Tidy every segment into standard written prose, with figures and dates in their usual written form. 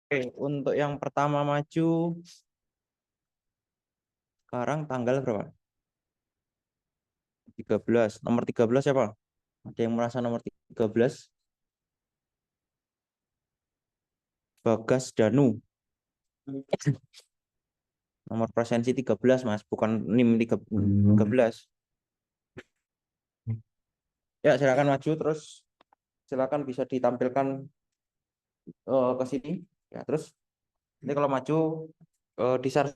Oke, untuk yang pertama maju sekarang tanggal berapa? 13. Nomor 13 siapa? Ada yang merasa nomor 13? Bagas Danu. Nomor presensi 13, Mas, bukan NIM 13. Ya, silakan maju terus silakan bisa ditampilkan ke sini. Ya, terus ini kalau maju di share.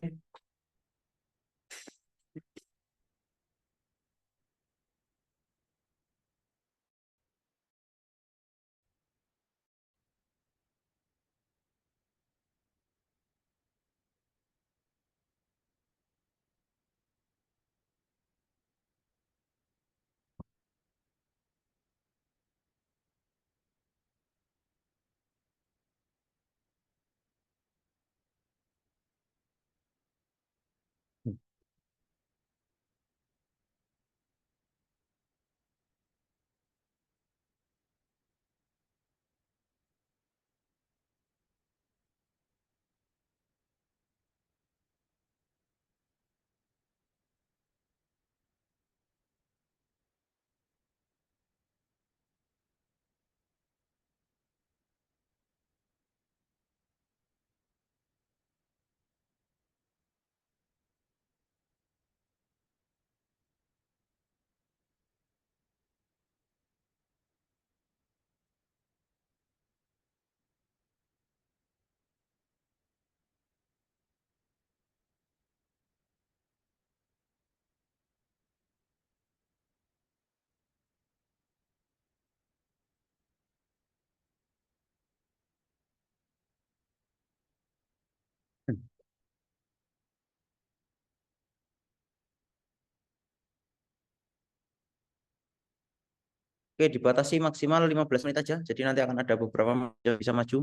Oke, dibatasi maksimal 15 menit aja. Jadi nanti akan ada beberapa yang bisa maju.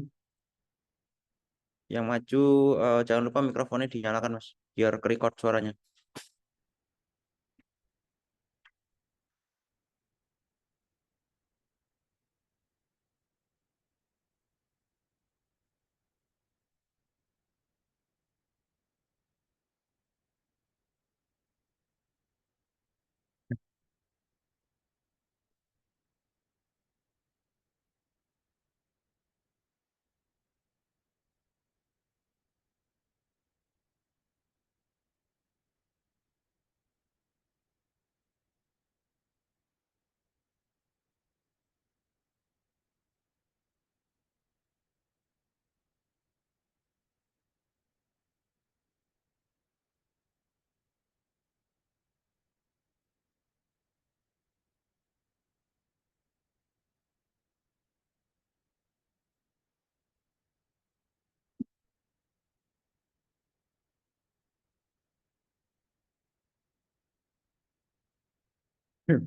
Yang maju jangan lupa mikrofonnya dinyalakan, Mas, biar ke-record suaranya. Hmm.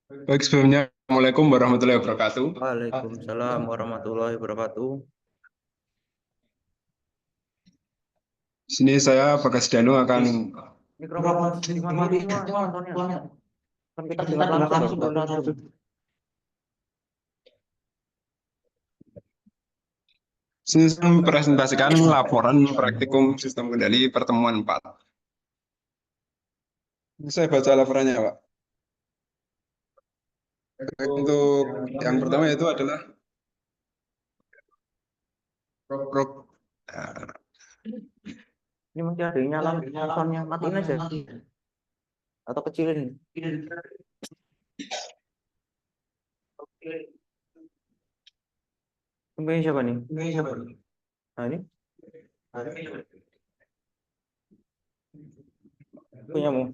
Baik, sebelumnya Assalamualaikum warahmatullahi wabarakatuh. Waalaikumsalam warahmatullahi wabarakatuh. Di sini saya Bagas Danu akan Mikrofon Mas dimatiin semua penontonnya. Kan kita dengar langsung baru satu. mempresentasikan laporan praktikum sistem kendali pertemuan 4. Saya baca laporannya, Pak. Untuk yang pertama itu adalah pro, eh, Ini masih ada yang nyala soundnya, matiin aja atau kecilin. Ini siapa nih? Nah, ini punyamu.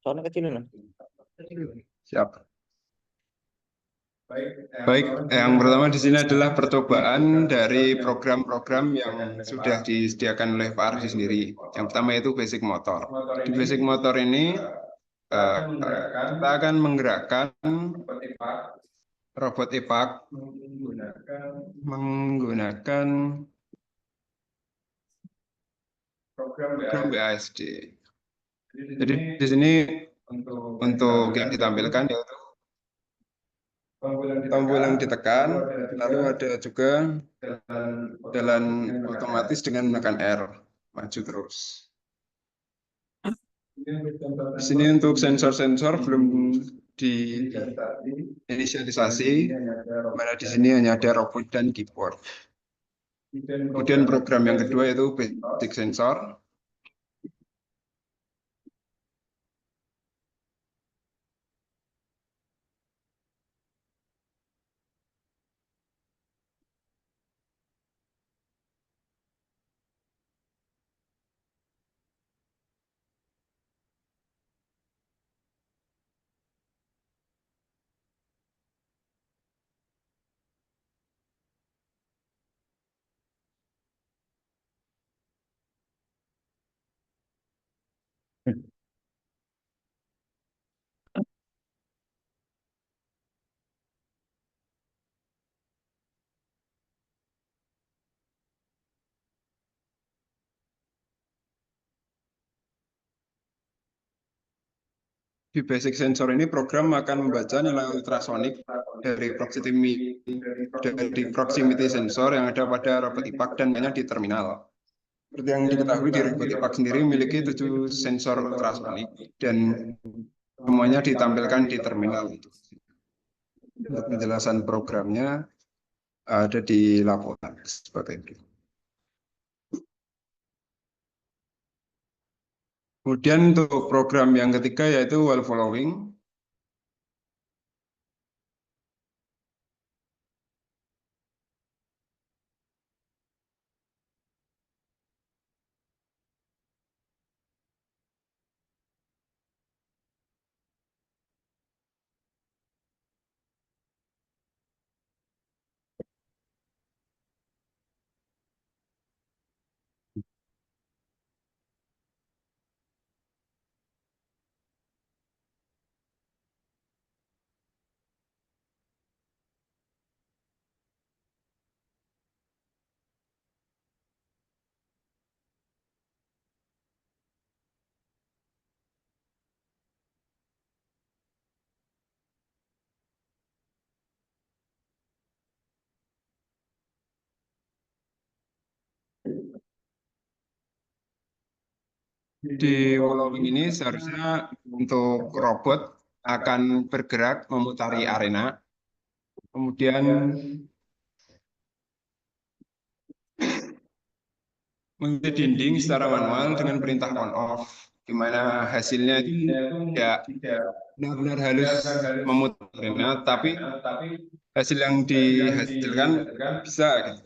Soundnya kecilin lah. siap. Baik, yang pertama di sini adalah percobaan dari program-program yang sudah disediakan oleh Pak Ardi sendiri. Yang pertama itu basic motor. Di basic motor ini kita akan menggerakkan robot EPAK menggunakan program BASD. Jadi di sini untuk yang ditampilkan yaitu tombol yang ditekan, lalu ada juga jalan otomatis dengan menekan R, maju terus. Di sini untuk sensor-sensor belum diinisialisasi, mana di sini hanya ada robot dan keyboard. Kemudian program yang kedua yaitu basic sensor. Di basic sensor ini program akan membaca nilai ultrasonik dari proximity sensor yang ada pada robot IPAK dan banyak di terminal. Seperti yang diketahui di robot IPAK sendiri memiliki 7 sensor ultrasonik dan semuanya ditampilkan di terminal. Untuk penjelasan programnya ada di laporan sebagai berikut. Kemudian untuk program yang ketiga yaitu while following. Di following ini seharusnya untuk robot akan bergerak memutari arena, kemudian mengikuti dinding secara manual dengan perintah on off, di mana hasilnya itu tidak benar-benar halus memutar arena, tapi hasil yang dihasilkan bisa gitu.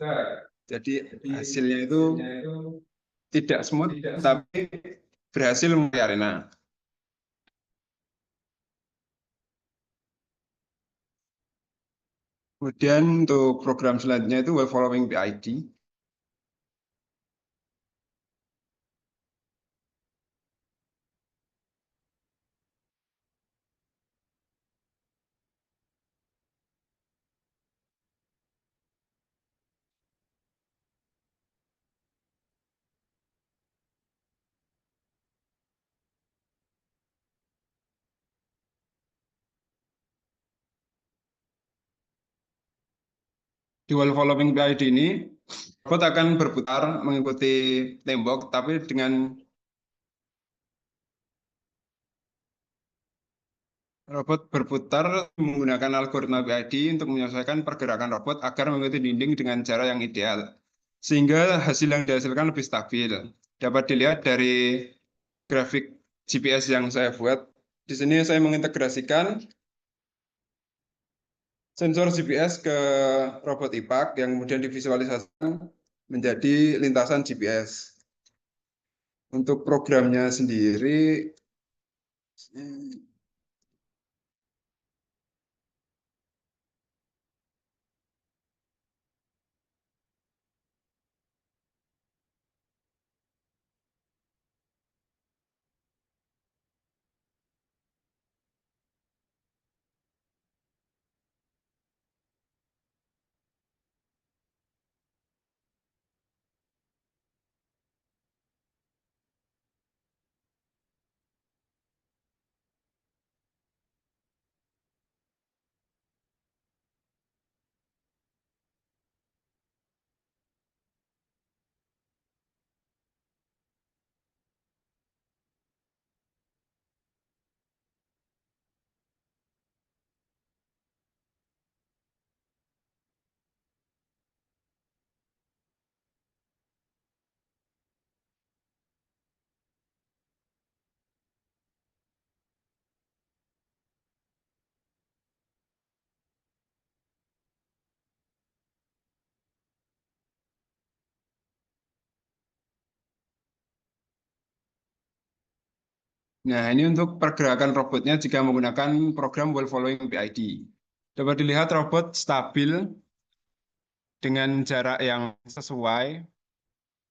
Jadi hasilnya itu tidak smooth, tapi berhasil memutari arena. Kemudian untuk program selanjutnya itu while following PID. Di while following PID ini, robot akan berputar mengikuti tembok, tapi dengan Robot berputar menggunakan algoritma PID untuk menyelesaikan pergerakan robot agar mengikuti dinding dengan cara yang ideal. Sehingga hasil yang dihasilkan lebih stabil. Dapat dilihat dari grafik GPS yang saya buat. Di sini saya mengintegrasikan sensor GPS ke robot IPAK yang kemudian divisualisasikan menjadi lintasan GPS. Untuk programnya sendiri, nah ini untuk pergerakan robotnya jika menggunakan program Wall Following PID. Dapat dilihat robot stabil dengan jarak yang sesuai.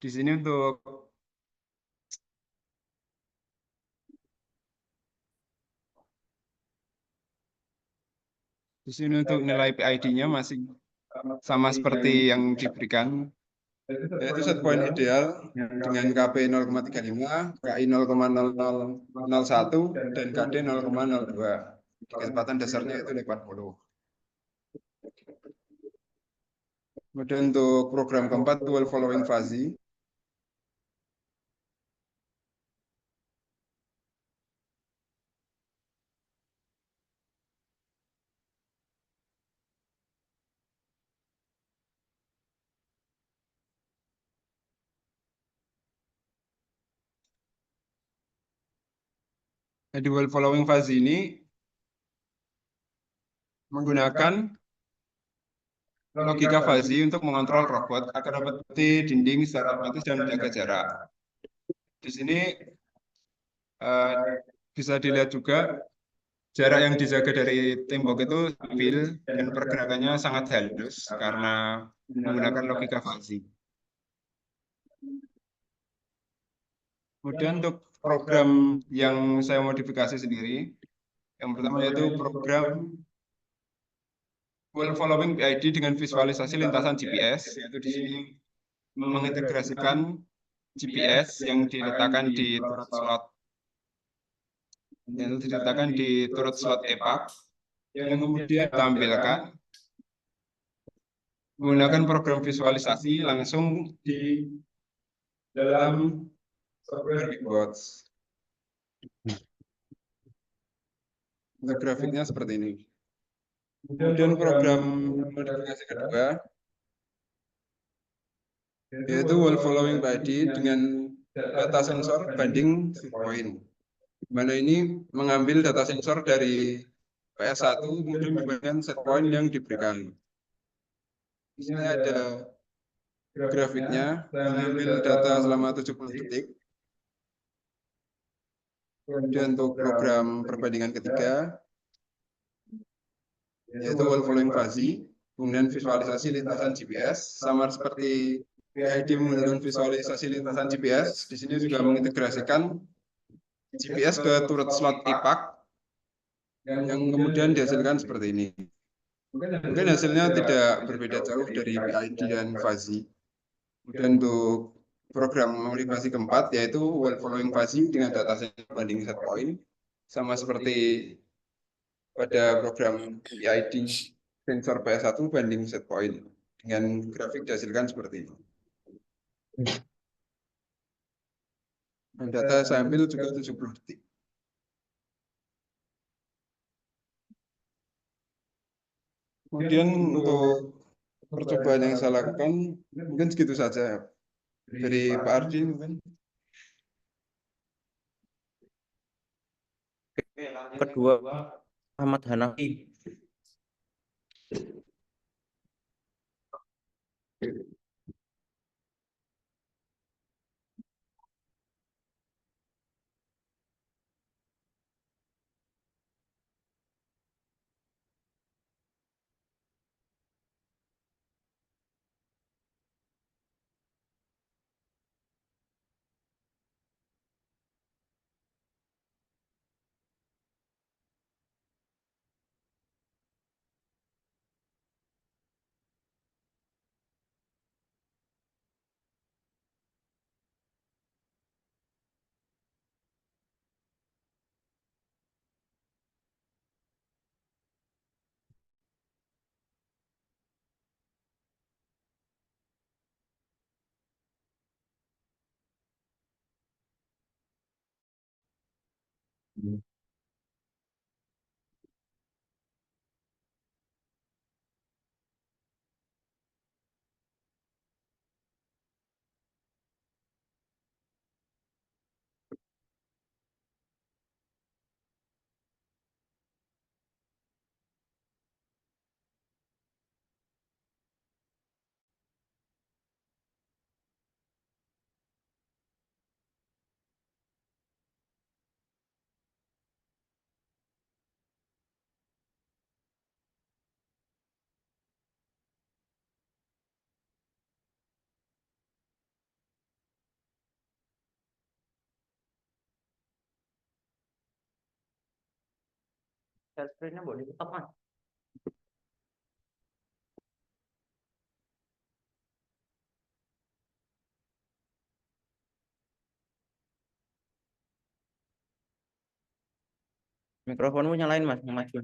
Di sini untuk nilai PID-nya masih sama seperti yang diberikan, yaitu set point ideal dengan KP 0,35, KI 0,0001, dan KD 0,02. Kecepatan dasarnya itu 40. Kemudian untuk program keempat, Wall Following Fuzzy. Di Wall Following Fuzzy ini menggunakan logika fuzzy untuk mengontrol robot agar dapat di dinding secara otomatis dan menjaga jarak. Di sini bisa dilihat juga jarak yang dijaga dari tembok itu stabil dan pergerakannya sangat halus karena menggunakan logika fuzzy. Kemudian untuk program yang saya modifikasi sendiri, yang pertama yaitu program Wall Following PID dengan visualisasi lintasan GPS, yaitu di sini mengintegrasikan GPS yang diletakkan di turret slot EPAK yang kemudian ditampilkan menggunakan program visualisasi langsung di dalam software Geekbox. Untuk grafiknya seperti ini. Kemudian program modifikasi kedua yaitu Wall Following PID dengan data sensor banding set point. Mana ini mengambil data sensor dari PS1 kemudian dibandingkan set point yang diberikan. Di sini ada grafiknya, mengambil data selama 70 detik. Kemudian untuk program perbandingan ketiga, yaitu Wall Following Fuzzy, kemudian visualisasi lintasan GPS, sama seperti PID menggunakan visualisasi lintasan GPS, di sini juga mengintegrasikan GPS ke turret slot IPAK, yang kemudian dihasilkan seperti ini. Mungkin hasilnya tidak berbeda jauh dari PID dan Fuzzy. Kemudian untuk program modifikasi keempat, yaitu Wall Following Fuzzy dengan data banding set point, sama seperti pada program PID sensor PS1 banding set point, dengan grafik dihasilkan seperti ini. Dan data saya ambil juga 70 detik. Kemudian untuk percobaan yang saya lakukan mungkin segitu saja dari Pak Ardi mungkin. Kedua, Ahmad Hanafi. Share screen-nya boleh ditutup, Mas. Mikrofonmu nyalain, Mas, maju.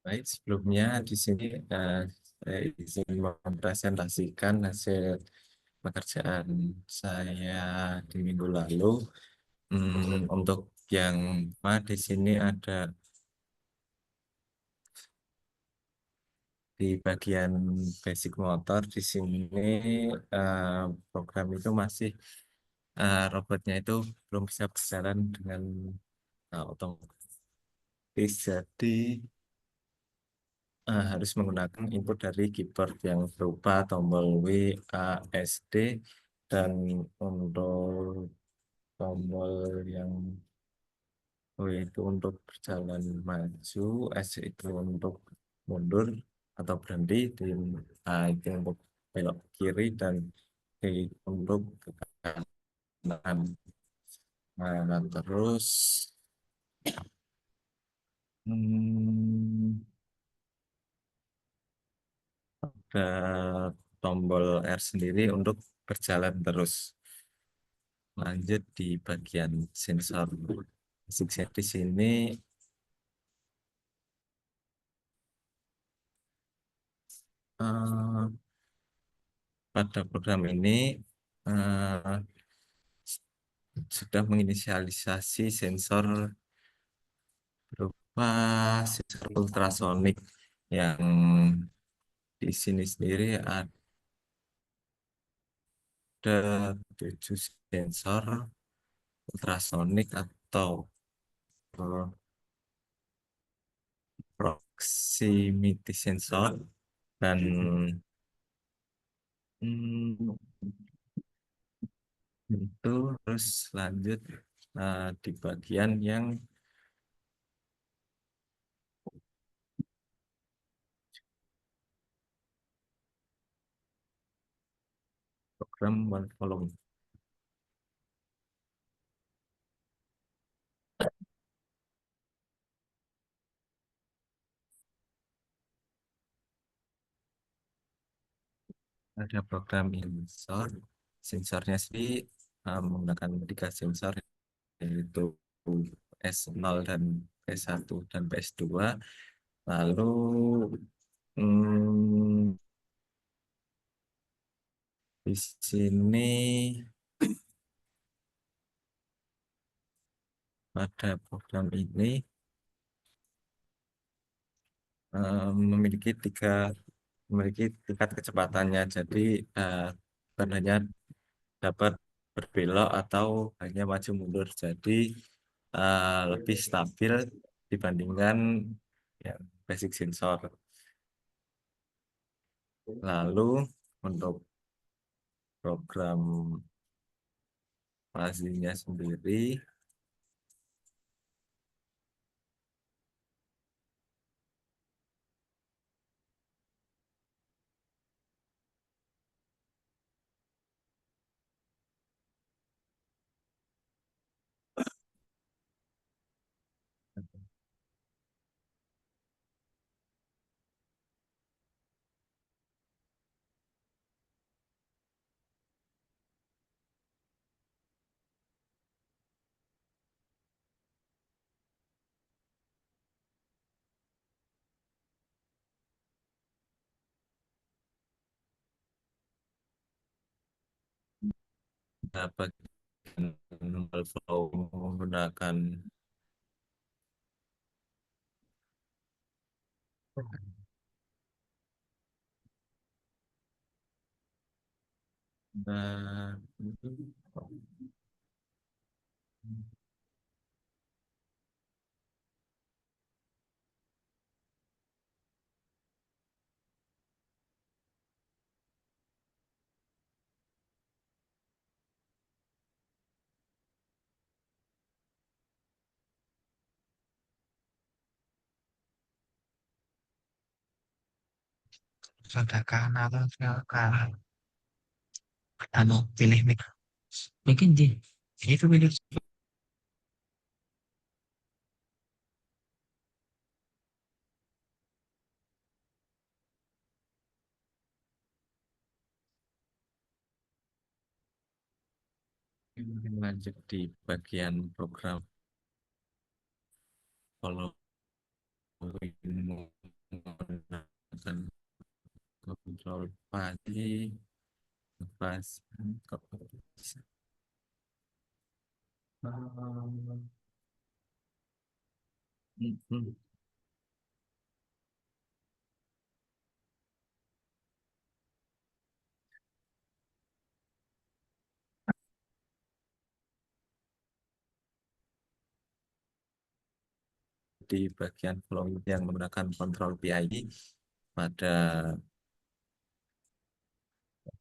Baik, sebelumnya di sini saya izin mempresentasikan hasil pekerjaan saya di minggu lalu. Untuk yang di sini ada di bagian basic motor di sini eh, program itu masih robotnya itu belum bisa berjalan dengan otomatis. Jadi harus menggunakan input dari keyboard yang berupa tombol W, A, S, D, dan untuk tombol yang W itu untuk berjalan maju, S itu untuk mundur atau berhenti, di A itu untuk belok kiri, dan D untuk ke kanan. Nah, terus hmm, ada tombol R sendiri untuk berjalan terus. Lanjut di bagian sensor fisiknya di sini eh, pada program ini eh, sudah menginisialisasi sensor berupa sensor ultrasonik yang di sini sendiri ada 7 sensor ultrasonik atau eh, proximity sensor, dan hmm, itu terus lanjut di bagian yang program one volume. ada program sensor. Sensornya sendiri menggunakan 3 sensor, yaitu PS0 dan PS1 dan PS2. Lalu hmm, di sini pada program ini memiliki tingkat kecepatannya. Jadi bukan hanya dapat berbelok atau hanya maju mundur. Jadi lebih stabil dibandingkan yang basic sensor. Lalu untuk program fuzzy-nya sendiri dapat flow menggunakan dan Rada kanan atau kanan. Anu pilih mic. Mungkin di itu pilih lanjut di bagian program following menggunakan kontrol pagi pas di bagian flow yang menggunakan kontrol PID pada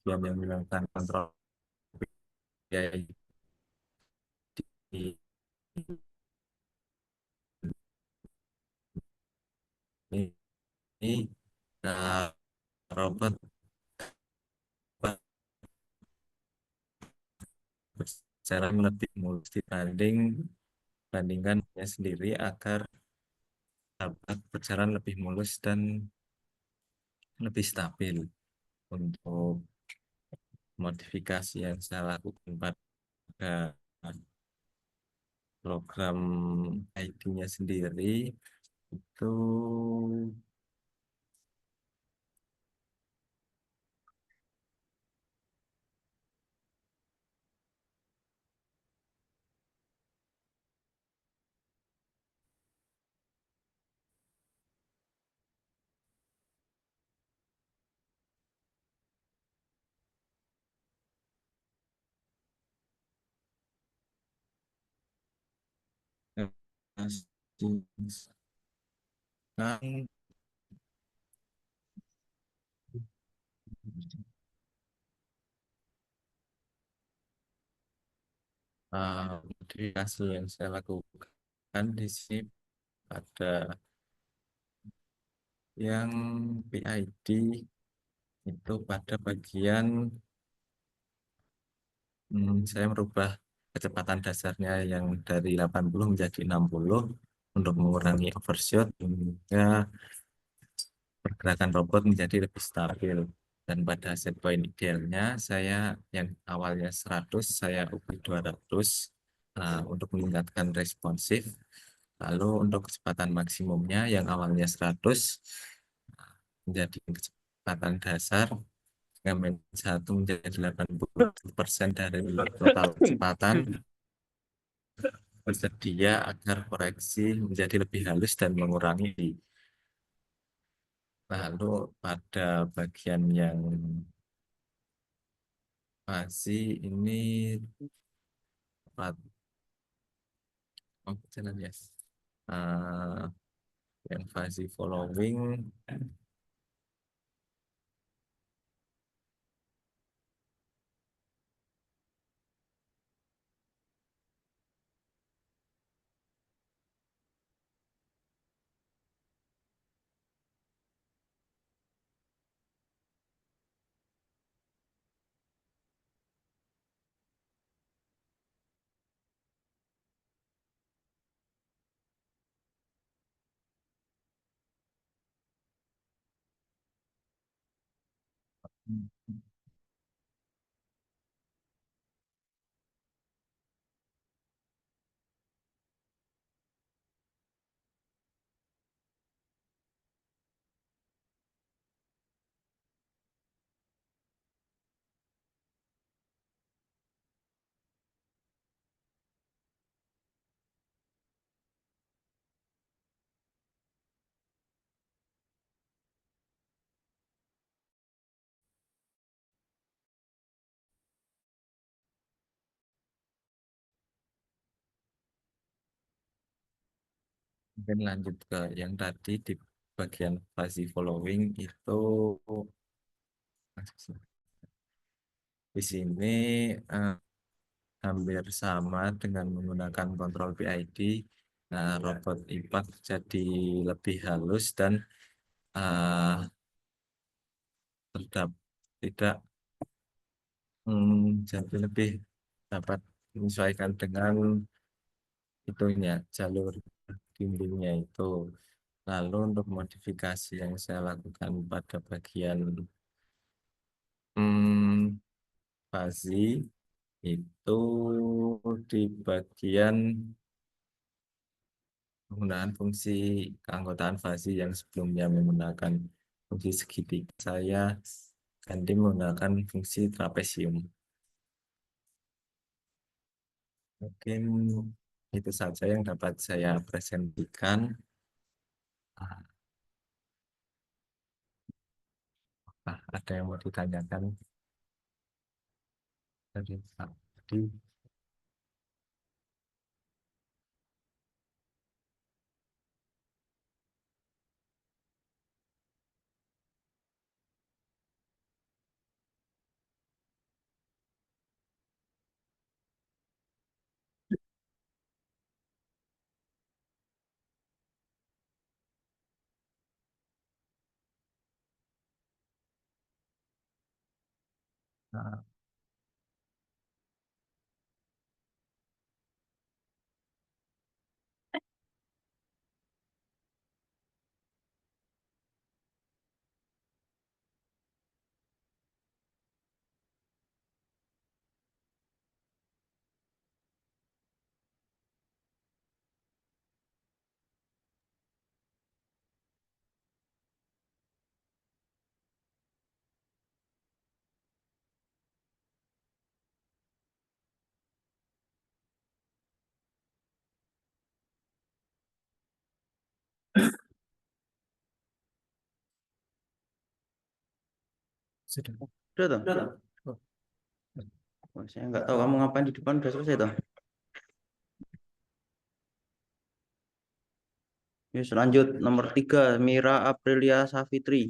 yang menggunakan kontrol PID ini robot berjalan lebih mulus dibandingkannya sendiri agar dapat berjalan lebih mulus dan lebih stabil. Untuk modifikasi yang saya lakukan pada program ID-nya sendiri itu sekarang modifikasi yang saya lakukan di sini ada yang PID itu pada bagian saya merubah kecepatan dasarnya yang dari 80 menjadi 60 untuk mengurangi overshoot hingga pergerakan robot menjadi lebih stabil. Dan pada set point idealnya saya yang awalnya 100 saya ubah 200 untuk meningkatkan responsif. Lalu untuk kecepatan maksimumnya yang awalnya 100 menjadi kecepatan dasar dengan satu menjadi 80% dari total kecepatan, bersedia agar koreksi menjadi lebih halus dan mengurangi. Lalu pada bagian yang masih ini jalan ya. Eh, yang fuzzy following mungkin lanjut ke yang tadi di bagian fuzzy following itu di sini eh, hampir sama dengan menggunakan kontrol PID. Nah, robot impact jadi lebih halus dan eh, tidak jadi lebih dapat menyesuaikan dengan itunya jalur bimbingnya itu. Lalu untuk modifikasi yang saya lakukan pada bagian hmm, fuzzy itu di bagian penggunaan fungsi keanggotaan fuzzy yang sebelumnya menggunakan fungsi segitiga, saya ganti menggunakan fungsi trapesium. Mungkin itu saja yang dapat saya presentasikan. Ada yang mau ditanyakan dari Pak Adi? Nah, sudah. Udah toh? Oh, saya nggak tahu kamu ngapain di depan, udah selesai toh? Yuk, lanjut nomor 3, Mira Aprilia Savitri.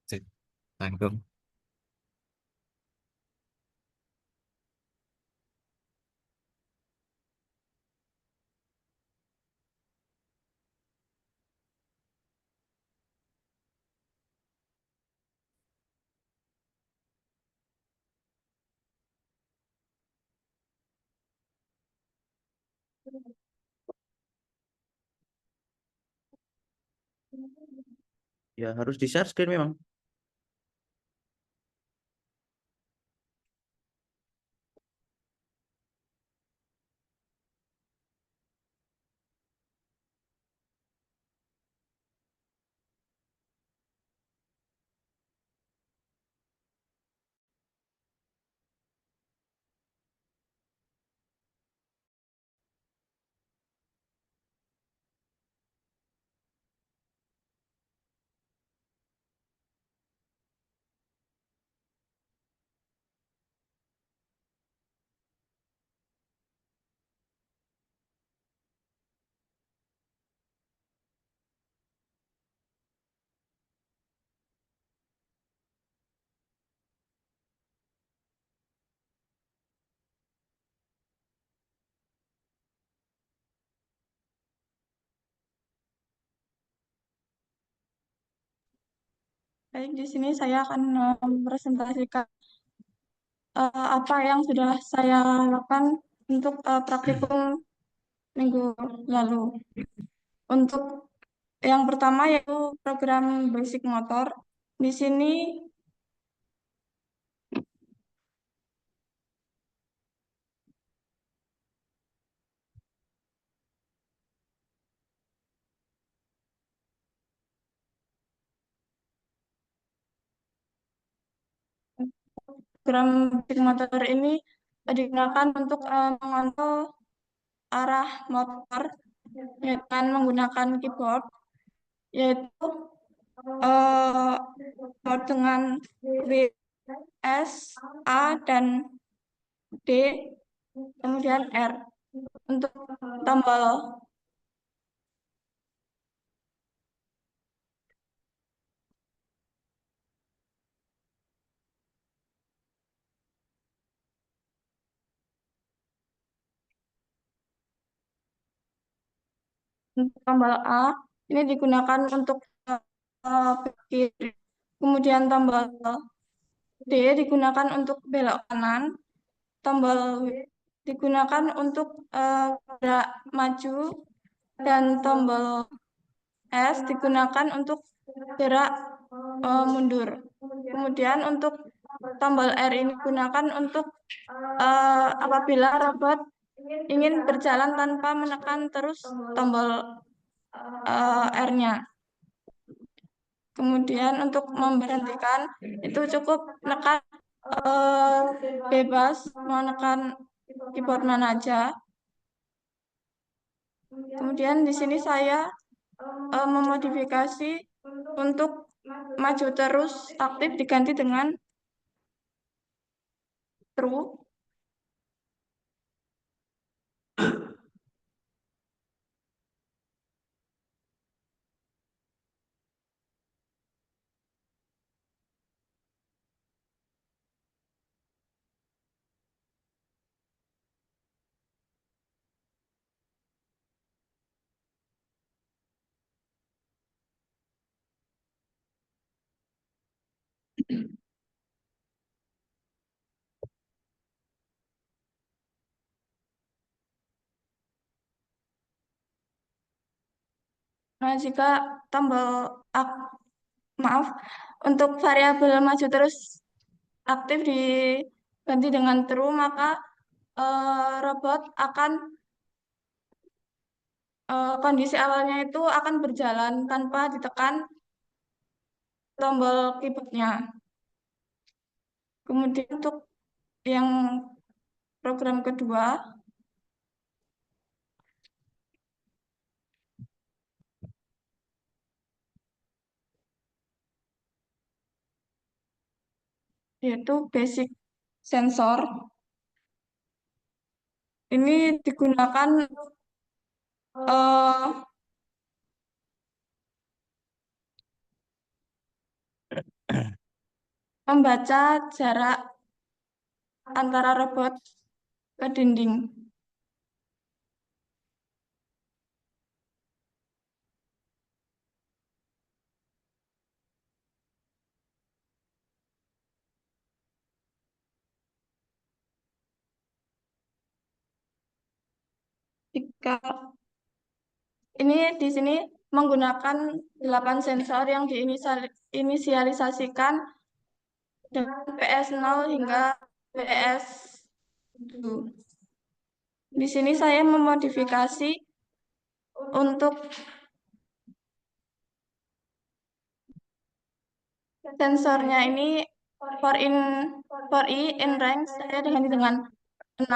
Sip, tanggung. Ya harus di share screen memang. Baik, di sini saya akan mempresentasikan apa yang sudah saya lakukan untuk praktikum minggu lalu. Untuk yang pertama yaitu program basic motor. Di sini program basic motor ini digunakan untuk mengontrol arah motor dengan menggunakan keyboard, yaitu eh, keyboard dengan W, S, A, dan D, kemudian R. Untuk tombol tombol A ini digunakan untuk ke kiri. Kemudian tombol D digunakan untuk belok kanan. Tombol W digunakan untuk gerak maju, dan tombol S digunakan untuk gerak mundur. Kemudian untuk tombol R ini digunakan untuk apabila robot ingin berjalan tanpa menekan terus tombol R-nya. Kemudian untuk memberhentikan itu cukup menekan bebas menekan keyboard mana aja. Kemudian di sini saya memodifikasi untuk maju terus aktif diganti dengan true. Nah, jika tombol maaf, untuk variabel maju terus aktif diganti dengan true, maka robot akan kondisi awalnya itu akan berjalan tanpa ditekan tombol keyboardnya. Kemudian untuk yang program kedua, yaitu basic sensor. Ini digunakan eh, membaca jarak antara robot ke dinding. jika ini di sini menggunakan 8 sensor yang diinisialisasikan dengan PS0 hingga PS7. Di sini saya memodifikasi untuk sensornya ini for i in range saya ganti dengan 6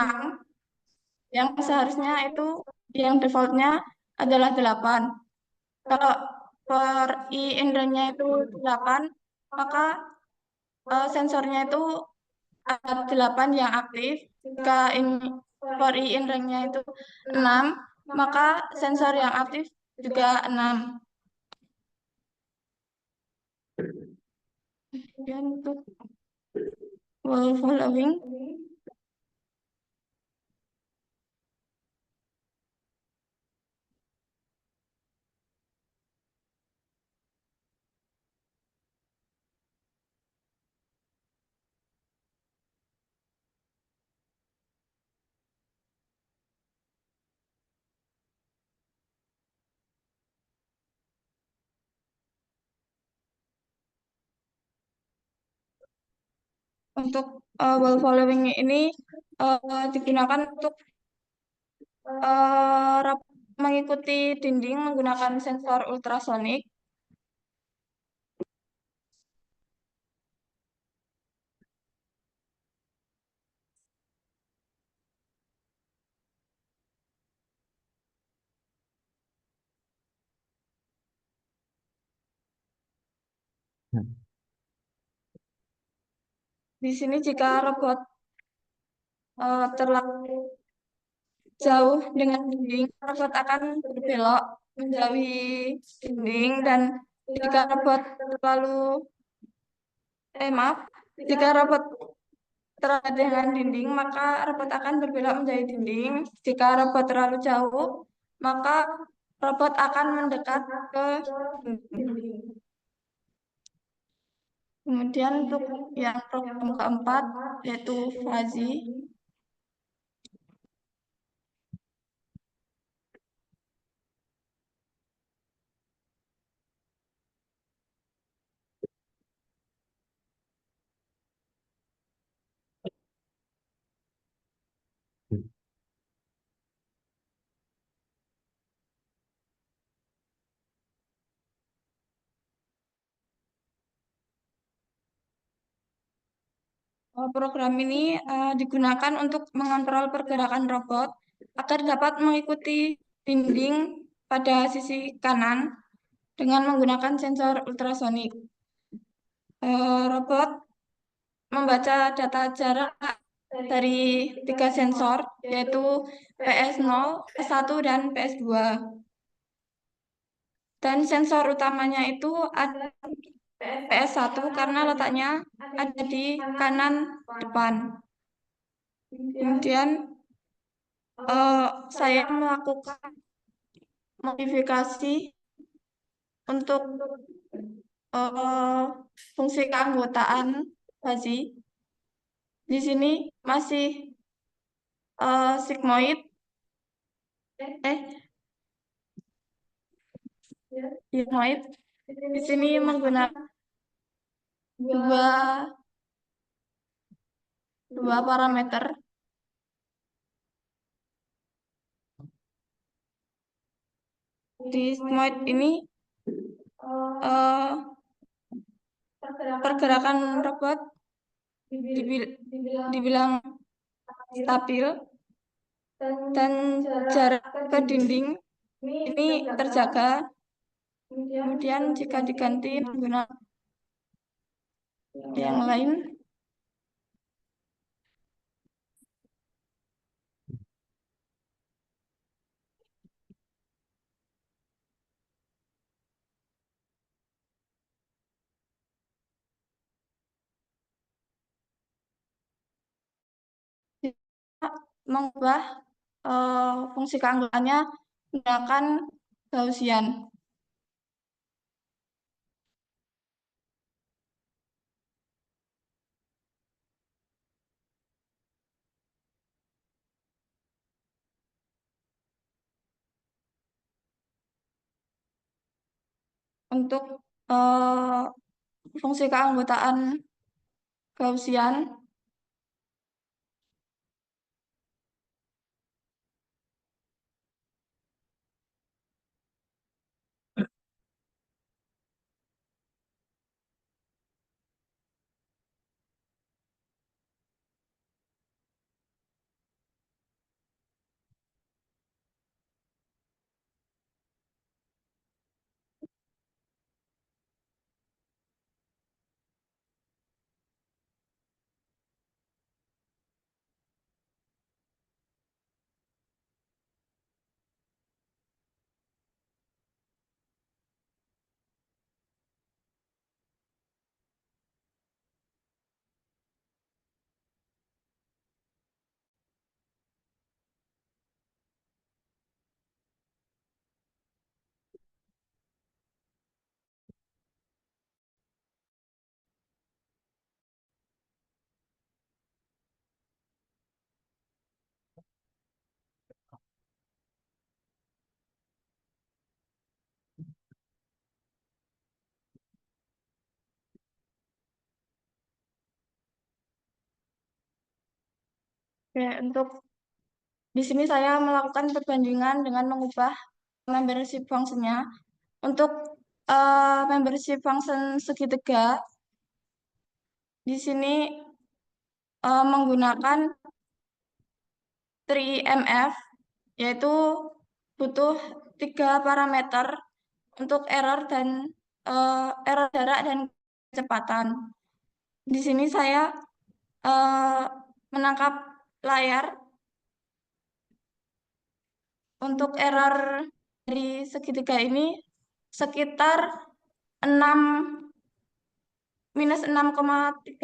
yang seharusnya itu yang defaultnya adalah 8. Kalau for i in range-nya itu 8, maka sensornya itu ada 8 yang aktif. Jika for i in range-nya itu 6, maka sensor yang aktif juga 6. Dan untuk wall following untuk wall following ini digunakan untuk mengikuti dinding menggunakan sensor ultrasonik. Di sini jika robot terlalu jauh dengan dinding, robot akan berbelok menjauhi dinding, dan jika robot terlalu maaf, jika robot terhadap dengan dinding, maka robot akan berbelok menjadi dinding. Jika robot terlalu jauh, maka robot akan mendekat ke dinding. Kemudian untuk yang program keempat, yaitu fuzzy. Program ini digunakan untuk mengontrol pergerakan robot agar dapat mengikuti dinding pada sisi kanan dengan menggunakan sensor ultrasonik. Robot membaca data jarak dari 3 sensor, yaitu PS0, PS1, dan PS2. Dan sensor utamanya itu ada PS1 karena letaknya ada di kanan depan. Kemudian saya melakukan modifikasi untuk fungsi keanggotaan fuzzy. Di sini masih sigmoid, sigmoid. Di sini menggunakan dua parameter. Di sigmoid ini pergerakan robot dibilang stabil, dan jarak ke dinding ini terjaga. Kemudian jika diganti menggunakan yang lain, mengubah fungsi keanggotaannya menggunakan Gaussian. untuk eh, fungsi keanggotaan Gaussian. Oke, untuk di sini saya melakukan perbandingan dengan mengubah membership function-nya. Untuk membership function segitiga, di sini menggunakan 3MF, yaitu butuh 3 parameter untuk error jarak dan kecepatan. Di sini saya menangkap layar untuk error dari segitiga ini sekitar 6 minus 6,34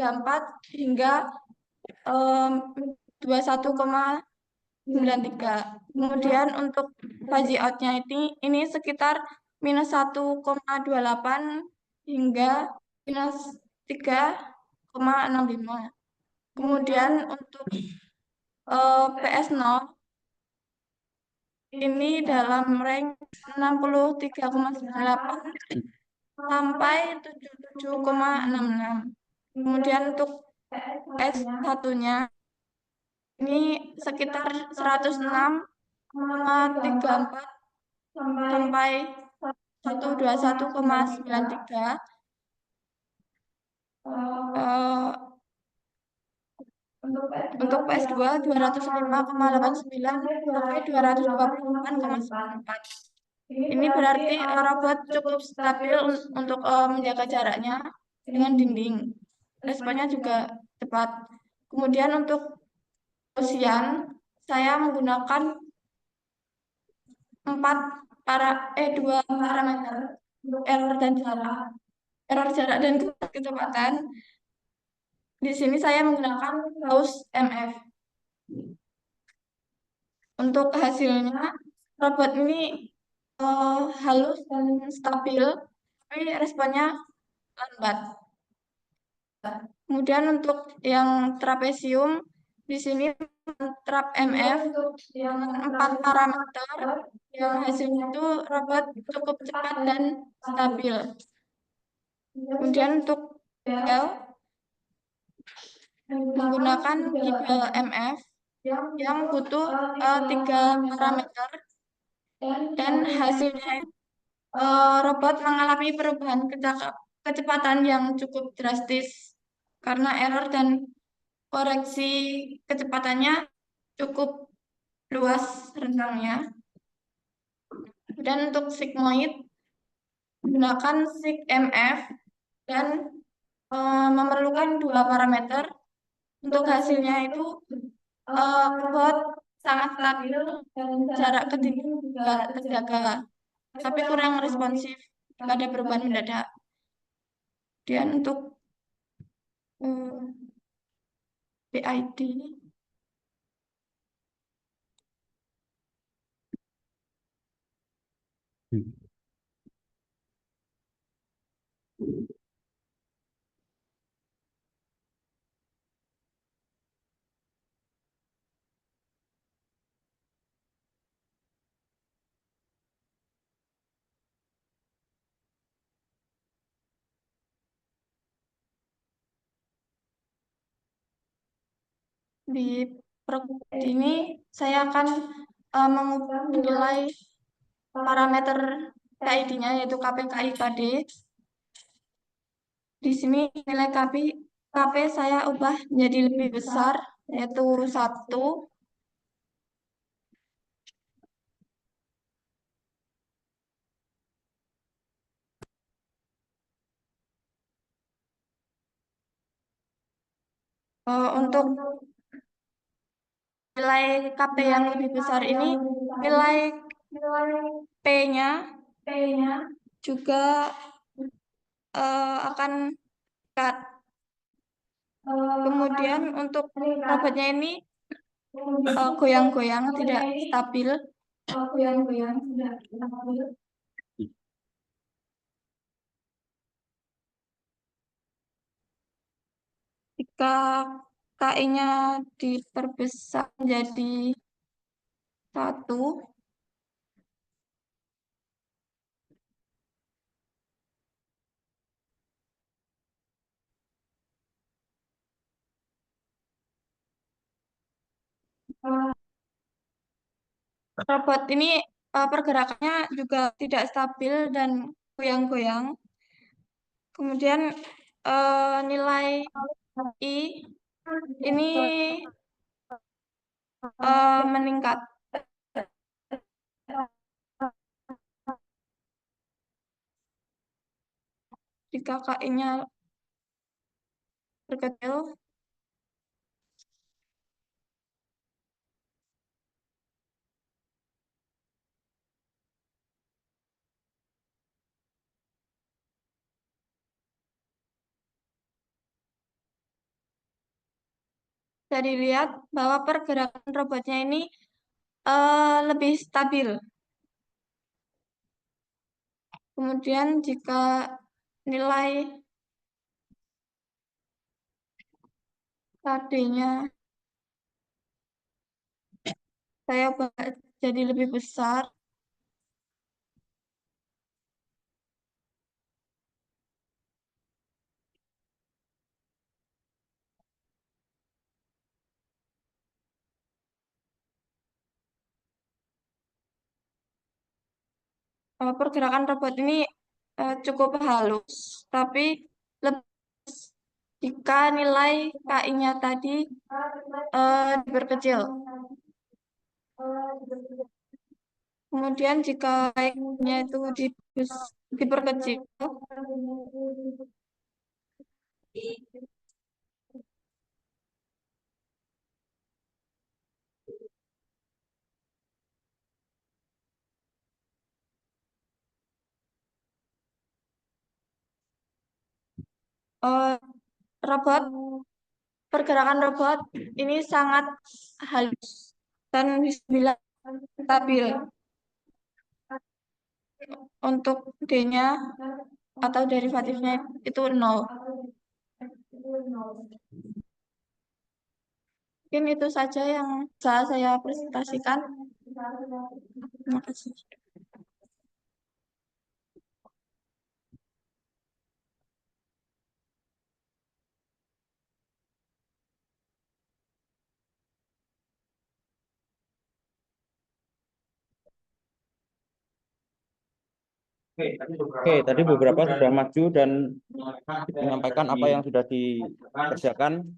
hingga 21,93. Kemudian untuk fuzzy out-nya ini sekitar minus 1,28 hingga minus 3,65. Kemudian untuk PS0 ini dalam range 63,98 sampai 77,66. Kemudian untuk S1-nya ini sekitar 106,34 sampai 121,93. Untuk PS2 205,89 sampai 228,94. Ini berarti robot cukup stabil untuk menjaga jaraknya dengan dinding. Responnya juga cepat. Kemudian untuk Gaussian, saya menggunakan 2 parameter untuk error jarak dan kecepatan. Di sini saya menggunakan Gauss MF. Untuk hasilnya, robot ini halus dan stabil, tapi responnya lambat. Kemudian untuk yang trapesium, di sini trap MF yang 4 parameter, yang hasilnya itu robot cukup cepat dan stabil. Kemudian untuk Bell menggunakan Gibel MF yang butuh 3 parameter dan hasilnya robot mengalami perubahan kecepatan yang cukup drastis karena error dan koreksi kecepatannya cukup luas rentangnya. Dan untuk sigmoid menggunakan sigmf dan memerlukan 2 parameter. Untuk hasilnya itu robot sangat stabil dan jarak ke dinding juga terjaga, tapi kurang responsif jika ada perubahan mendadak. Dan untuk PID di program ini saya akan mengubah nilai parameter KID-nya yaitu KPKIKD. Di sini nilai KP saya ubah menjadi lebih besar yaitu 1. Untuk nilai KP yang lebih besar ini nilai P-nya juga akan meningkat. Kemudian untuk robotnya ini goyang-goyang, tidak stabil. Jika KI-nya diperbesar menjadi 1, robot ini pergerakannya juga tidak stabil dan goyang-goyang. Kemudian nilai I ini meningkat. Jika KI-nya berkecil, bisa dilihat bahwa pergerakan robotnya ini lebih stabil. Kemudian jika nilai KD-nya saya buat jadi lebih besar, pergerakan robot ini cukup halus, tapi lebih jika nilai KI-nya tadi diperkecil. Kemudian jika KI-nya itu diperkecil, robot pergerakan robot ini sangat halus dan bisa dibilang stabil. Untuk D-nya atau derivatifnya itu 0. Mungkin itu saja yang bisa saya presentasikan. Terima kasih. Oke, tadi beberapa sudah maju dan menyampaikan apa yang sudah dikerjakan.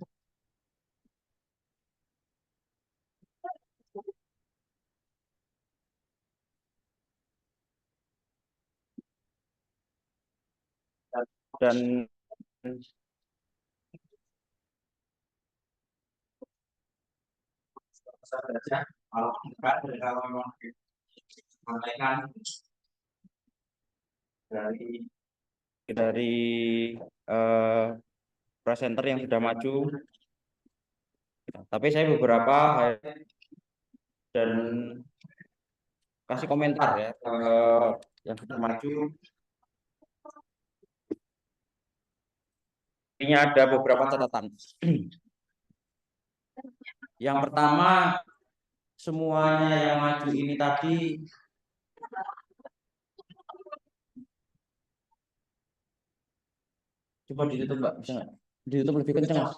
Dan dari presenter yang sudah maju, tapi saya beberapa dan kasih komentar ya yang sudah maju. Ini ada beberapa catatan. Yang pertama, semuanya yang maju ini tadi coba ditutup Mbak, bisa nggak? Ditutup lebih kencang Mas.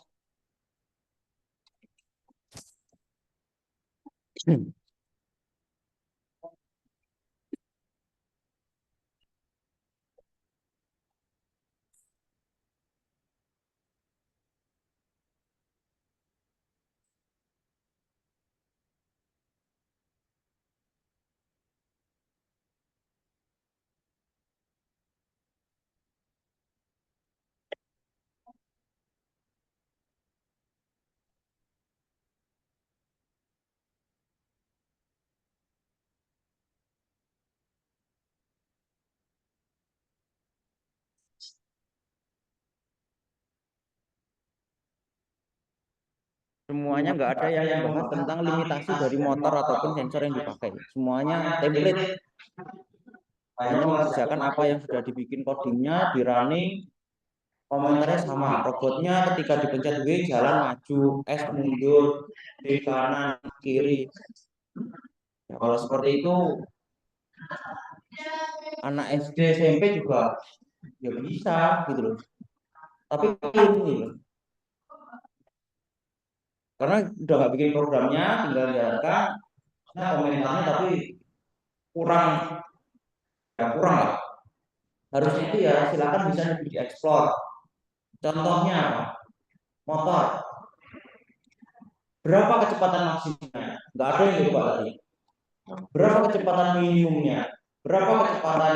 Semuanya nggak ada yang membahas tentang limitasi dari motor ataupun sensor yang dipakai. Semuanya template. Hanya mengerjakan apa yang sudah dibikin codingnya, di running, komentarnya sama. Robotnya ketika dipencet W jalan maju, S mundur, D kanan, kiri. Ya, kalau seperti itu anak SD SMP juga ya bisa gitu loh. Tapi ini loh. Karena udah nggak bikin programnya, tinggal diarahkan komentarnya tapi kurang lah. Harusnya itu ya silakan bisa lebih dieksplor. Contohnya apa? Motor. Berapa kecepatan maksimumnya? Nggak ada yang coba tadi. Berapa kecepatan minimumnya? Berapa kecepatan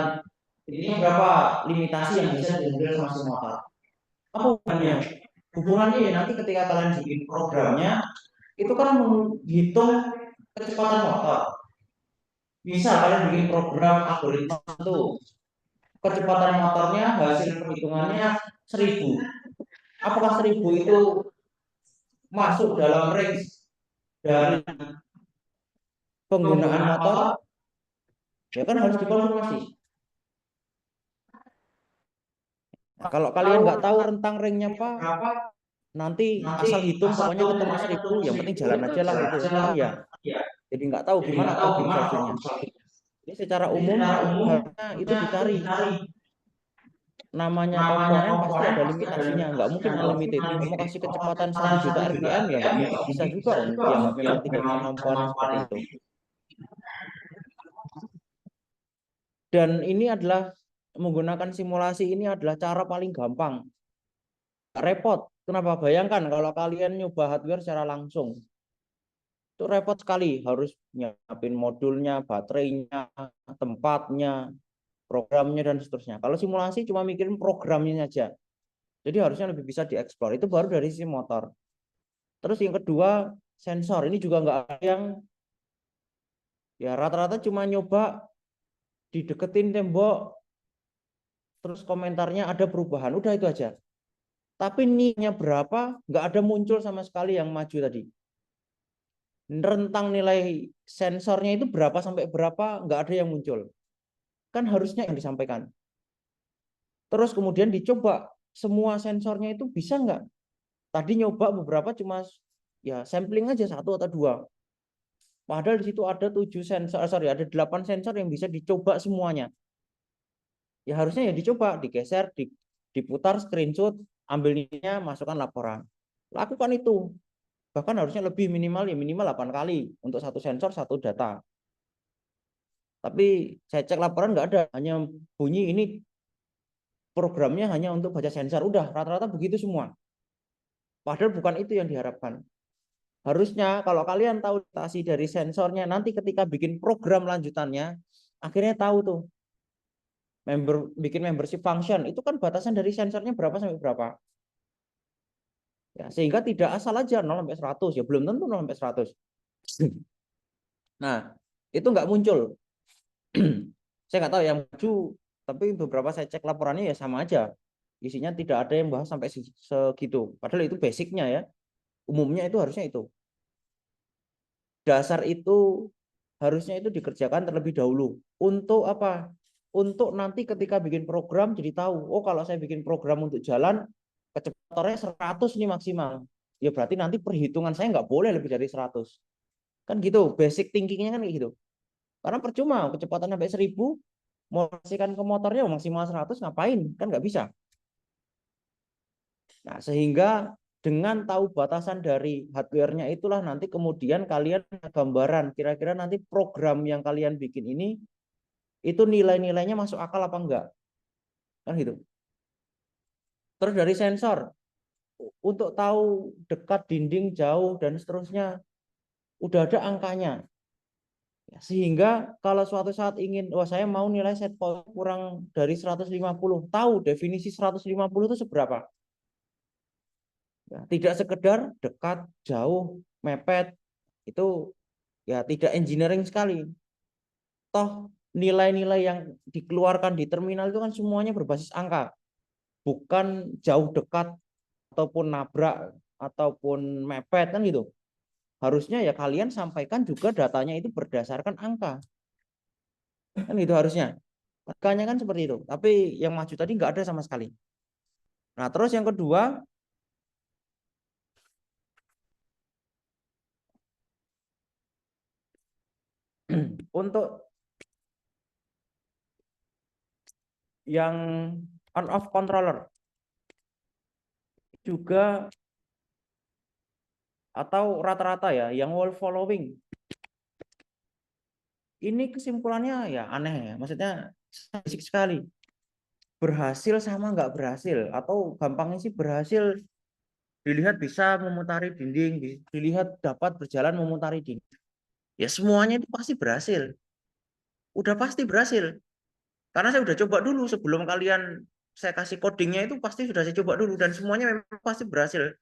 ini berapa limitasi yang bisa dihandle sama si motor? Apa hubungannya? Hubungannya ya nanti ketika kalian bikin programnya itu kan menghitung kecepatan motor. Bisa kalian bikin program algoritma itu kecepatan motornya hasil perhitungannya 1000. Apakah 1000 itu masuk dalam range dari penggunaan motor? Ya kan harus dikonfirmasi. Nah, kalau kalian nggak tahu rentang ringnya apa, nanti asal hitung pokoknya ketemu 1000, yang penting jalan aja lah gitu. Ya, jadi nggak tahu gimana problem solvingnya. Jadi secara umum harusnya itu dicari. Namanya komponen pasti ada limitasinya, nggak mungkin unlimited. Kamu kasih kecepatan 1 juta RPM ya nggak mungkin bisa juga yang memang tidak kemampuan seperti itu. Dan ini adalah menggunakan simulasi ini adalah cara paling gampang. Repot. Kenapa? Bayangkan kalau kalian nyoba hardware secara langsung. Itu repot sekali. Harus nyiapin modulnya, baterainya, tempatnya, programnya, dan seterusnya. Kalau simulasi cuma mikirin programnya aja. Jadi harusnya lebih bisa dieksplor. Itu baru dari sisi motor. Terus yang kedua, sensor. Ini juga nggak ada yang ya rata-rata cuma nyoba dideketin tembok, terus komentarnya ada perubahan. Udah itu aja. Tapi nilainya berapa, nggak ada muncul sama sekali yang maju tadi. Rentang nilai sensornya itu berapa sampai berapa, nggak ada yang muncul. Kan harusnya yang disampaikan. Terus kemudian dicoba, semua sensornya itu bisa nggak? Tadi nyoba beberapa cuma ya sampling aja 1 atau 2. Padahal di situ ada 7 sensor, ada 8 sensor yang bisa dicoba semuanya. Ya harusnya ya dicoba, digeser, diputar screenshot, ambil nilainya, masukkan laporan. Lakukan itu. Bahkan harusnya lebih minimal 8 kali untuk 1 sensor 1 data. Tapi saya cek laporan nggak ada, hanya bunyi ini programnya hanya untuk baca sensor. Udah rata-rata begitu semua. Padahal bukan itu yang diharapkan. Harusnya kalau kalian tahu limitasi dari sensornya, nanti ketika bikin program lanjutannya, akhirnya tahu tuh. Bikin membership function, itu kan batasan dari sensornya berapa sampai berapa. Ya, sehingga tidak asal aja 0 sampai 100, ya belum tentu 0 sampai 100. Nah, itu nggak muncul. Saya nggak tahu yang maju, tapi beberapa saya cek laporannya ya sama aja. Isinya tidak ada yang bahas sampai segitu. Padahal itu basicnya ya. Umumnya itu harusnya itu. Dasar itu harusnya itu dikerjakan terlebih dahulu. Untuk apa? Untuk nanti ketika bikin program jadi tahu, oh kalau saya bikin program untuk jalan, kecepatannya 100 nih maksimal. Ya berarti nanti perhitungan saya nggak boleh lebih dari 100. Kan gitu, basic thinkingnya kan kayak gitu. Karena percuma, kecepatan sampai 1000, mau kasihkan ke motornya maksimal 100, ngapain? Kan nggak bisa. Nah, sehingga Dengan tahu batasan dari hardware-nya itulah nanti kemudian kalian gambaran kira-kira nanti program yang kalian bikin ini itu nilai-nilainya masuk akal apa enggak. Kan gitu. Terus dari sensor untuk tahu dekat dinding, jauh dan seterusnya udah ada angkanya. Sehingga kalau suatu saat ingin, wah saya mau nilai set point kurang dari 150, tahu definisi 150 itu seberapa. Ya, tidak sekedar dekat, jauh, mepet, itu ya tidak engineering sekali. Toh nilai-nilai yang dikeluarkan di terminal itu kan semuanya berbasis angka. Bukan jauh dekat, ataupun nabrak, ataupun mepet kan gitu. Harusnya ya kalian sampaikan juga datanya itu berdasarkan angka. Kan gitu harusnya. Angkanya kan seperti itu. Tapi yang maju tadi nggak ada sama sekali. Nah terus yang kedua, untuk yang on off controller juga atau rata-rata ya yang wall following ini kesimpulannya ya aneh ya, maksudnya basic sekali, berhasil sama nggak berhasil, atau gampangnya sih berhasil dilihat bisa memutari dinding, dilihat dapat berjalan memutari dinding, ya semuanya itu pasti berhasil, udah pasti berhasil. Karena saya udah coba dulu sebelum kalian saya kasih codingnya itu pasti sudah saya coba dulu dan semuanya memang pasti berhasil.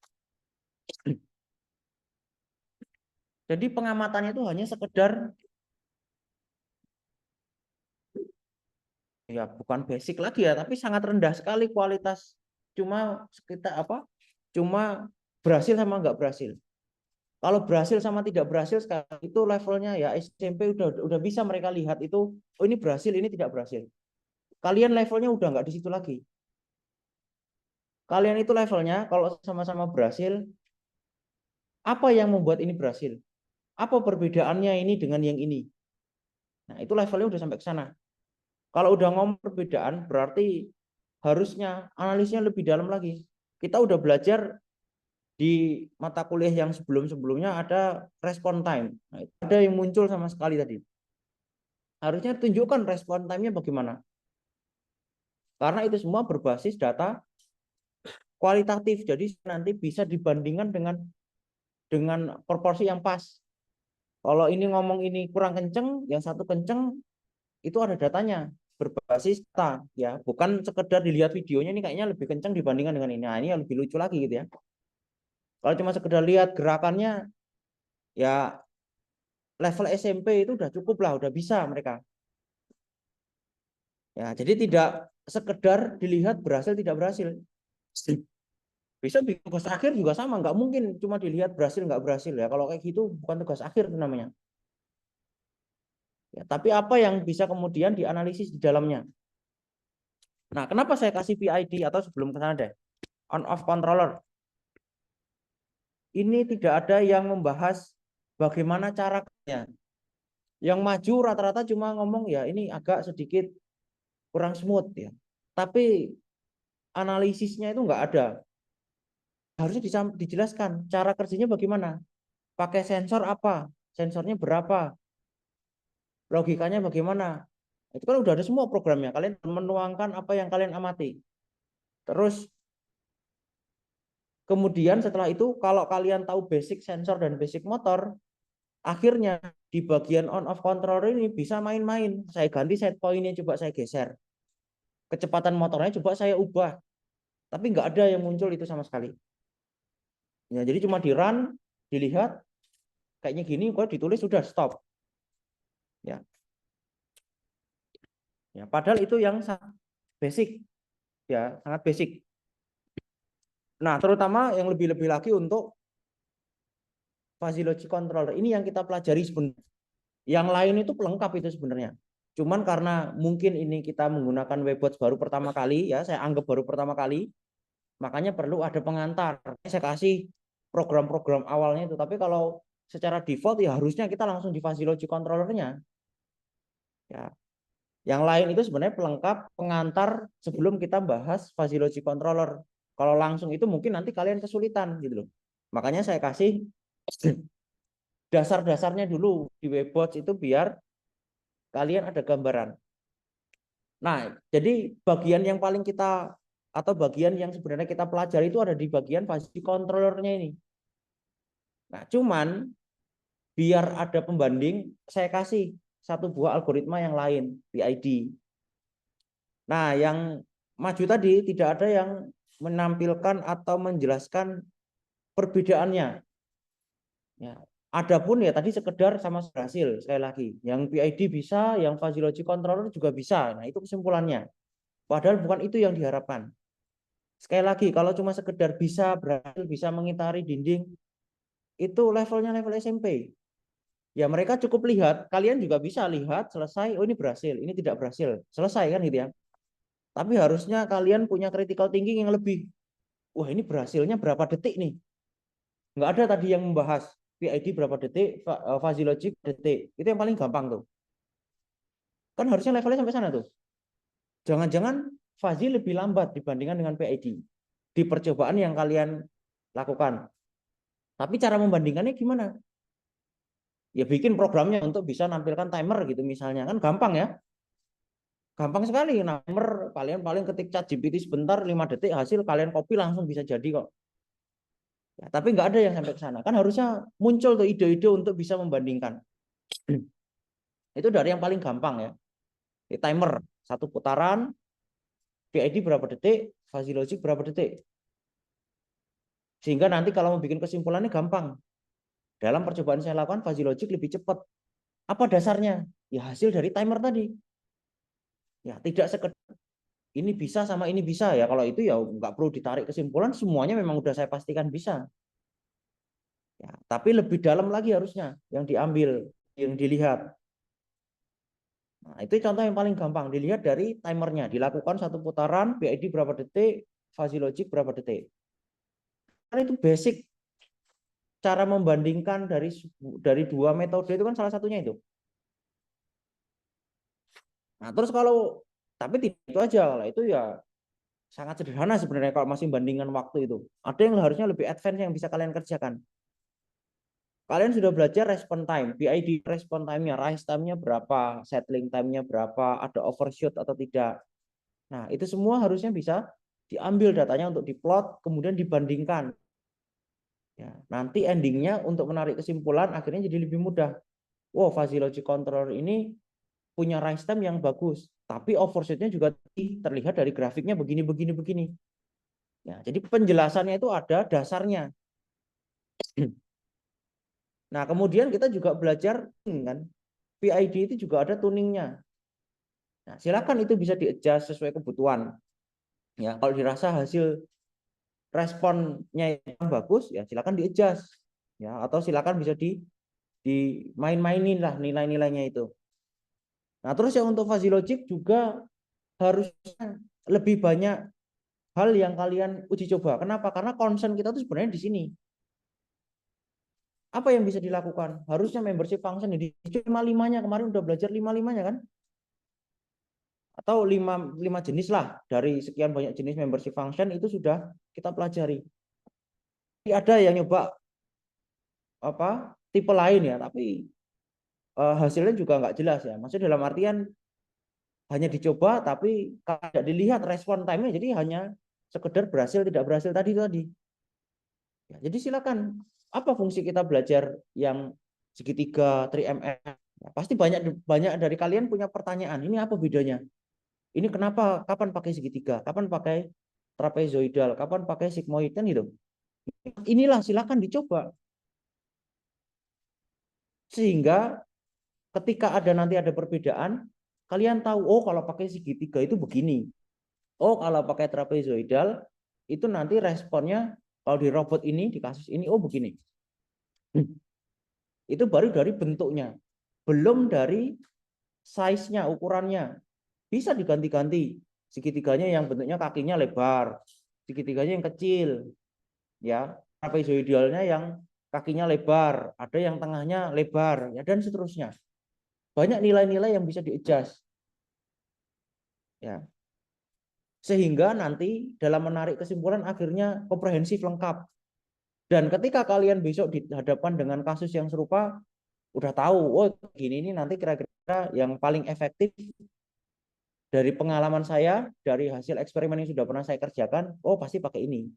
Jadi pengamatannya itu hanya sekedar ya bukan basic lagi ya, tapi sangat rendah sekali kualitas. Cuma kita apa? Cuma berhasil sama nggak berhasil. Kalau berhasil sama tidak berhasil sekarang itu levelnya ya SMP udah bisa mereka lihat itu, oh ini berhasil, ini tidak berhasil. Kalian levelnya udah nggak di situ lagi. Kalian itu levelnya kalau sama-sama berhasil, apa yang membuat ini berhasil? Apa perbedaannya ini dengan yang ini? Nah, itu levelnya udah sampai ke sana. Kalau udah ngomong perbedaan, berarti harusnya analisnya lebih dalam lagi. Kita udah belajar di mata kuliah yang sebelum-sebelumnya ada respon time. Nah, itu ada yang muncul sama sekali tadi. Harusnya tunjukkan respon time-nya bagaimana. Karena itu semua berbasis data kualitatif. Jadi nanti bisa dibandingkan dengan proporsi yang pas. Kalau ini ngomong ini kurang kenceng, yang satu kenceng, itu ada datanya berbasis data ya, bukan sekedar dilihat videonya ini kayaknya lebih kenceng dibandingkan dengan ini. Nah, ini yang lebih lucu lagi gitu ya. Kalau cuma sekedar lihat gerakannya ya level SMP itu udah cukup lah, udah bisa mereka. Ya, jadi tidak sekedar dilihat berhasil tidak berhasil. Bisa bikin tugas akhir juga sama, nggak mungkin cuma dilihat berhasil nggak berhasil ya. Kalau kayak gitu bukan tugas akhir itu namanya. Ya, tapi apa yang bisa kemudian dianalisis di dalamnya. Nah, kenapa saya kasih PID atau sebelum ke sana deh, on off controller. Ini tidak ada yang membahas bagaimana caranya. Yang maju rata-rata cuma ngomong ya ini agak sedikit kurang smooth ya. Tapi analisisnya itu nggak ada. Harusnya dijelaskan cara kerjanya bagaimana. Pakai sensor apa? Sensornya berapa? Logikanya bagaimana? Itu kan udah ada semua programnya. Kalian menuangkan apa yang kalian amati. Terus kemudian setelah itu kalau kalian tahu basic sensor dan basic motor, akhirnya di bagian on off controller ini bisa main-main. Saya ganti set point-nya, coba saya geser. Kecepatan motornya coba saya ubah. Tapi nggak ada yang muncul itu sama sekali. Ya, jadi cuma di run, dilihat, kayaknya gini, kok ditulis sudah stop. Ya. Ya, padahal itu yang sangat basic. Ya, sangat basic. Nah, terutama yang lebih-lebih lagi untuk fuzzy logic controller. Ini yang kita pelajari sebenarnya. Yang lain itu pelengkap itu sebenarnya. Cuman karena mungkin ini kita menggunakan Webbots baru pertama kali, ya saya anggap baru pertama kali, makanya perlu ada pengantar. Saya kasih program-program awalnya itu. Tapi kalau secara default ya harusnya kita langsung di fuzzy logic controllernya. Ya. Yang lain itu sebenarnya pelengkap pengantar sebelum kita bahas fuzzy logic controller. Kalau langsung itu mungkin nanti kalian kesulitan gitu loh. Makanya saya kasih dasar-dasarnya dulu di Webbox itu biar kalian ada gambaran. Nah, jadi bagian yang paling kita atau bagian yang sebenarnya kita pelajari itu ada di bagian fuzzy controllernya ini. Nah, cuman biar ada pembanding, saya kasih satu buah algoritma yang lain, PID. Nah, yang maju tadi tidak ada yang menampilkan atau menjelaskan perbedaannya. Ya, adapun ya tadi sekedar sama hasil sekali lagi. Yang PID bisa, yang fuzzy logic controller juga bisa. Nah, itu kesimpulannya. Padahal bukan itu yang diharapkan. Sekali lagi, kalau cuma sekedar bisa berhasil, bisa mengitari dinding, itu levelnya level SMP. Ya mereka cukup lihat, kalian juga bisa lihat, selesai, oh ini berhasil, ini tidak berhasil, selesai kan gitu ya. Tapi harusnya kalian punya critical thinking yang lebih. Wah ini berhasilnya berapa detik nih? Nggak ada tadi yang membahas PID berapa detik, fuzzy logic detik. Itu yang paling gampang tuh. Kan harusnya levelnya sampai sana tuh. Jangan-jangan fuzzy lebih lambat dibandingkan dengan PID. Di percobaan yang kalian lakukan. Tapi cara membandingkannya gimana? Ya bikin programnya untuk bisa nampilkan timer gitu misalnya. Kan gampang ya. Gampang sekali. Timer kalian paling ketik ChatGPT sebentar 5 detik hasil kalian copy langsung bisa jadi kok. Ya, tapi nggak ada yang sampai ke sana. Kan harusnya muncul tuh ide-ide untuk bisa membandingkan. Itu dari yang paling gampang ya. Di timer satu putaran, PID berapa detik, fuzzy logic berapa detik. Sehingga nanti kalau mau bikin kesimpulannya gampang. Dalam percobaan saya lakukan fuzzy logic lebih cepat. Apa dasarnya? Ya hasil dari timer tadi. Ya tidak sekedar ini bisa sama ini bisa ya. Kalau itu ya nggak perlu ditarik kesimpulan. Semuanya memang udah saya pastikan bisa. Ya, tapi lebih dalam lagi harusnya yang diambil, yang dilihat. Nah, itu contoh yang paling gampang. Dilihat dari timernya. Dilakukan satu putaran, PID berapa detik, fuzzy logic berapa detik. Karena itu basic cara membandingkan dari dua metode itu kan salah satunya itu. Nah, terus kalau tapi tidak itu aja, kalau itu ya sangat sederhana sebenarnya kalau masih bandingkan waktu itu. Ada yang harusnya lebih advance yang bisa kalian kerjakan. Kalian sudah belajar respon time, PID respon time-nya, rise time-nya berapa, settling time-nya berapa, ada overshoot atau tidak. Nah, itu semua harusnya bisa diambil datanya untuk diplot, kemudian dibandingkan. Ya, nanti endingnya untuk menarik kesimpulan akhirnya jadi lebih mudah. Wow, fuzzy logic controller ini punya rise time yang bagus, tapi overshootnya juga terlihat dari grafiknya begini, begini, begini. Ya, jadi penjelasannya itu ada dasarnya. Nah, kemudian kita juga belajar kan, PID itu juga ada tuningnya. Nah, silakan itu bisa di-adjust sesuai kebutuhan. Ya, kalau dirasa hasil responnya yang bagus, ya silakan di-adjust. Ya, atau silakan bisa dimain-mainin lah nilai-nilainya itu. Nah, terus yang untuk fuzzy logic juga harusnya lebih banyak hal yang kalian uji coba. Kenapa? Karena concern kita tuh sebenarnya di sini. Apa yang bisa dilakukan? Harusnya membership function ini 5-5-nya kemarin udah belajar 5-5-nya kan? Atau 5 jenis lah dari sekian banyak jenis membership function itu sudah kita pelajari. Ada yang nyoba apa tipe lain ya, tapi hasilnya juga nggak jelas ya. Maksudnya dalam artian hanya dicoba tapi tidak dilihat respon time-nya, jadi hanya sekedar berhasil tidak berhasil tadi. Ya, jadi silakan apa fungsi kita belajar yang segitiga 3MS? Ya, pasti banyak dari kalian punya pertanyaan. Ini apa bedanya? Ini kenapa? Kapan pakai segitiga? Kapan pakai trapezoidal? Kapan pakai sigmoid kan gitu? Inilah silakan dicoba. Sehingga ketika nanti ada perbedaan, kalian tahu oh kalau pakai segitiga itu begini. Oh kalau pakai trapezoidal itu nanti responnya kalau di robot ini di kasus ini oh begini. Itu baru dari bentuknya, belum dari size-nya, ukurannya. Bisa diganti-ganti. Segitiganya yang bentuknya kakinya lebar, segitiganya yang kecil, ya. Trapezoidalnya yang kakinya lebar, ada yang tengahnya lebar, ya dan seterusnya. Banyak nilai-nilai yang bisa di-adjust. Ya. Sehingga nanti dalam menarik kesimpulan akhirnya komprehensif lengkap. Dan ketika kalian besok dihadapkan dengan kasus yang serupa, udah tahu, oh gini ini nanti kira-kira yang paling efektif dari pengalaman saya, dari hasil eksperimen yang sudah pernah saya kerjakan, oh pasti pakai ini.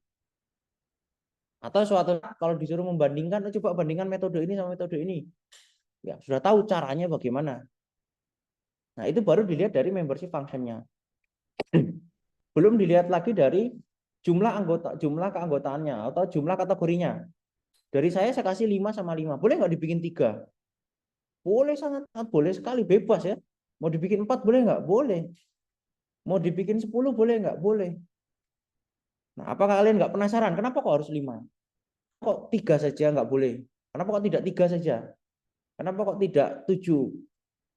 Atau suatu kalau disuruh membandingkan, oh, coba bandingkan metode ini sama metode ini. Ya, sudah tahu caranya bagaimana. Nah, itu baru dilihat dari membership functionnya. Belum dilihat lagi dari jumlah keanggotaannya atau jumlah kategorinya. Dari saya kasih 5 sama 5. Boleh nggak dibikin 3? Boleh, sangat boleh sekali, bebas ya. Mau dibikin 4 boleh nggak? Boleh. Mau dibikin 10 boleh nggak? Boleh. Nah, apakah kalian nggak penasaran? Kenapa kok harus 5? Kok 3 saja nggak boleh? Kenapa kok tidak 3 saja? Kenapa kok tidak 7?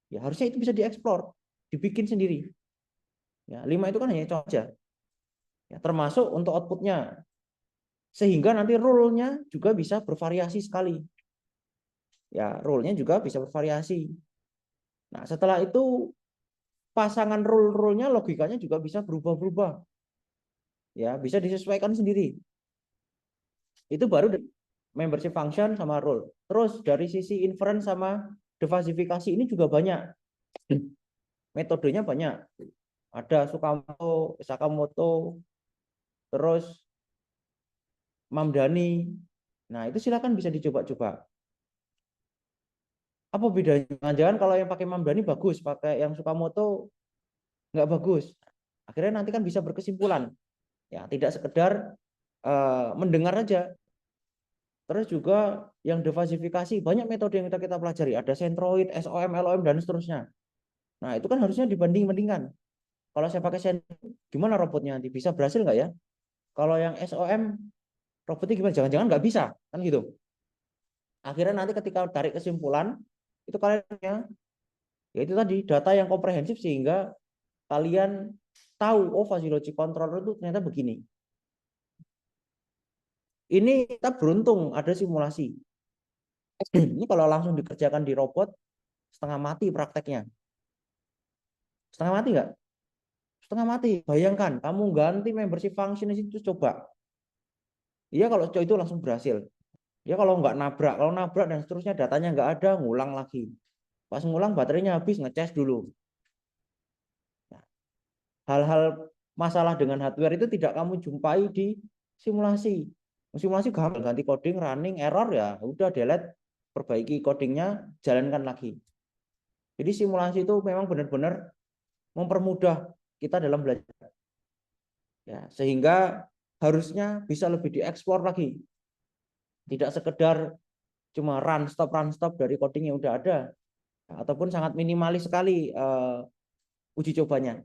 Ya harusnya itu bisa dieksplor, dibikin sendiri. Ya, 5 itu kan hanya contoh aja. Ya, termasuk untuk outputnya. Sehingga nanti rule-nya juga bisa bervariasi sekali. Ya, rule-nya juga bisa bervariasi. Nah, setelah itu pasangan rule-rule-nya logikanya juga bisa berubah-berubah. Ya, bisa disesuaikan sendiri. Itu baru membership function sama rule. Terus dari sisi inference sama defasifikasi ini juga banyak. Metodenya banyak. Ada Sukamoto, Sakamoto, terus Mamdani. Nah, itu silakan bisa dicoba-coba. Apa bedanya? Jangan-jangan kalau yang pakai Mamdani bagus, pakai yang Sukamoto nggak bagus. Akhirnya nanti kan bisa berkesimpulan. Ya, tidak sekedar mendengar aja. Terus juga yang defasifikasi, banyak metode yang kita pelajari. Ada centroid, SOM, LOM, dan seterusnya. Nah, itu kan harusnya dibanding-bandingkan. Kalau saya pakai centroid, gimana robotnya nanti? Bisa berhasil nggak ya? Kalau yang SOM, robotnya gimana? Jangan-jangan nggak bisa. Kan gitu. Akhirnya nanti ketika tarik kesimpulan, itu kalian ya itu tadi data yang komprehensif sehingga kalian tahu, oh fuzzy logic controller itu ternyata begini. Ini kita beruntung ada simulasi. Ini kalau langsung dikerjakan di robot, setengah mati prakteknya. Setengah mati nggak? Setengah mati. Bayangkan, kamu ganti membership function itu coba. Iya kalau itu langsung berhasil. Ya kalau nggak nabrak, kalau nabrak dan seterusnya datanya nggak ada, ngulang lagi. Pas ngulang baterainya habis, ngecas dulu. Hal-hal masalah dengan hardware itu tidak kamu jumpai di simulasi. Simulasi gampang, ganti coding, running, error ya udah delete, perbaiki codingnya, jalankan lagi. Jadi simulasi itu memang benar-benar mempermudah kita dalam belajar. Ya, sehingga harusnya bisa lebih dieksplor lagi. Tidak sekedar cuma run stop dari coding yang udah ada, ataupun sangat minimalis sekali uji cobanya.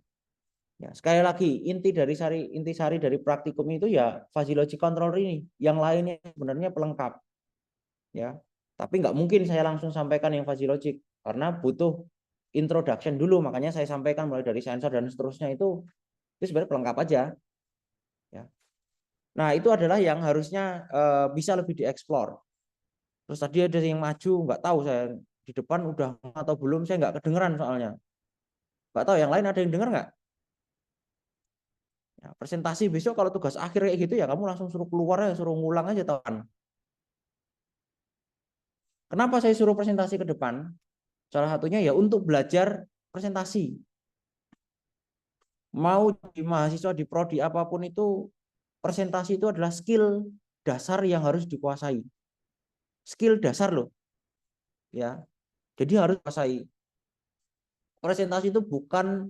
Ya, sekali lagi intisari dari praktikum itu ya fuzzy logic controller ini, yang lainnya sebenarnya pelengkap. Ya, tapi nggak mungkin saya langsung sampaikan yang fuzzy logic karena butuh introduction dulu, makanya saya sampaikan mulai dari sensor dan seterusnya itu sebenarnya pelengkap aja. Ya. Nah, itu adalah yang harusnya bisa lebih dieksplor. Terus tadi ada yang maju, nggak tahu saya di depan udah atau belum, saya nggak kedengeran soalnya. Nggak tahu yang lain ada yang dengar nggak? Ya, presentasi besok kalau tugas akhir kayak gitu ya kamu langsung suruh keluar ya, suruh ngulang aja tahu. Kenapa saya suruh presentasi ke depan? Salah satunya ya untuk belajar presentasi. Mau di mahasiswa di prodi apapun itu, presentasi itu adalah skill dasar yang harus dikuasai. Skill dasar loh. Ya. Jadi harus dikuasai. Presentasi itu bukan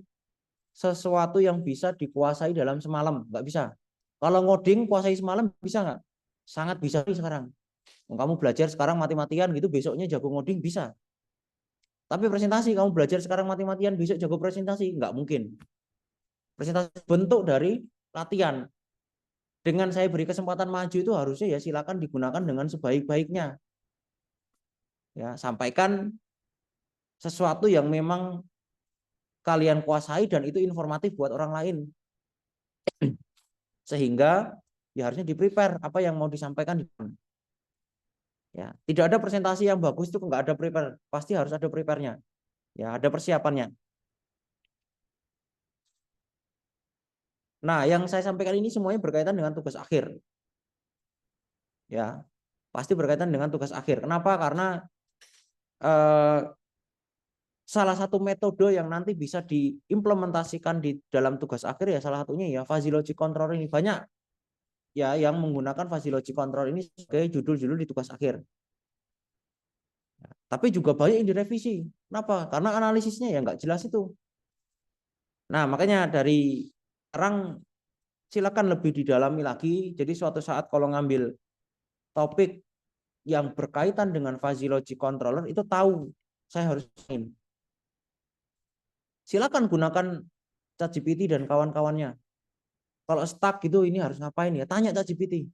sesuatu yang bisa dikuasai dalam semalam, nggak bisa. Kalau ngoding kuasai semalam bisa nggak? Sangat bisa sekarang. Kamu belajar sekarang mati-matian gitu, besoknya jago ngoding bisa. Tapi presentasi kamu belajar sekarang mati-matian, besok jago presentasi, nggak mungkin. Presentasi bentuk dari latihan. Dengan saya beri kesempatan maju itu harusnya ya silakan digunakan dengan sebaik-baiknya. Ya, sampaikan sesuatu yang memang kalian kuasai dan itu informatif buat orang lain. Sehingga ya harusnya di-prepare apa yang mau disampaikan. Ya, tidak ada presentasi yang bagus itu nggak ada prepare, pasti harus ada prepare-nya. Ya, ada persiapannya. Nah, yang saya sampaikan ini semuanya berkaitan dengan tugas akhir. Ya, pasti berkaitan dengan tugas akhir. Kenapa? Karena salah satu metode yang nanti bisa diimplementasikan di dalam tugas akhir ya salah satunya ya fuzzy logic control ini. Banyak ya yang menggunakan fuzzy logic control ini sebagai judul-judul di tugas akhir. Tapi juga banyak yang direvisi. Kenapa? Karena analisisnya ya nggak jelas itu. Nah, makanya dari sekarang silakan lebih didalami lagi. Jadi suatu saat kalau ngambil topik yang berkaitan dengan fuzzy logic controller itu tahu saya harus ini. Silakan gunakan ChatGPT dan kawan-kawannya. Kalau stuck gitu ini harus ngapain ya? Tanya ChatGPT.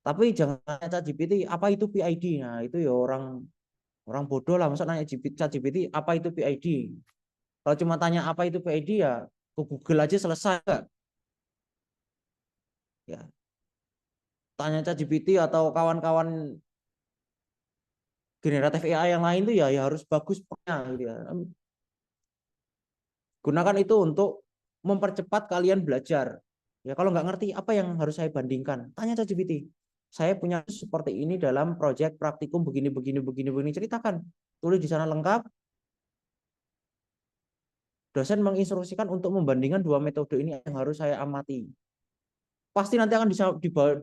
Tapi jangan tanya ChatGPT apa itu PID. Nah, itu ya orang bodoh lah masa nanya ChatGPT apa itu PID. Kalau cuma tanya apa itu PID ya ke Google aja selesai. Ya. Tanya ChatGPT atau kawan-kawan generatif AI yang lain tuh ya harus bagus punya gitu ya. Gunakan itu untuk mempercepat kalian belajar. Ya kalau nggak ngerti apa yang harus saya bandingkan, tanya ChatGPT. Saya punya seperti ini dalam proyek praktikum begini ceritakan. Tulis di sana lengkap. Dosen menginstruksikan untuk membandingkan dua metode ini yang harus saya amati. Pasti nanti akan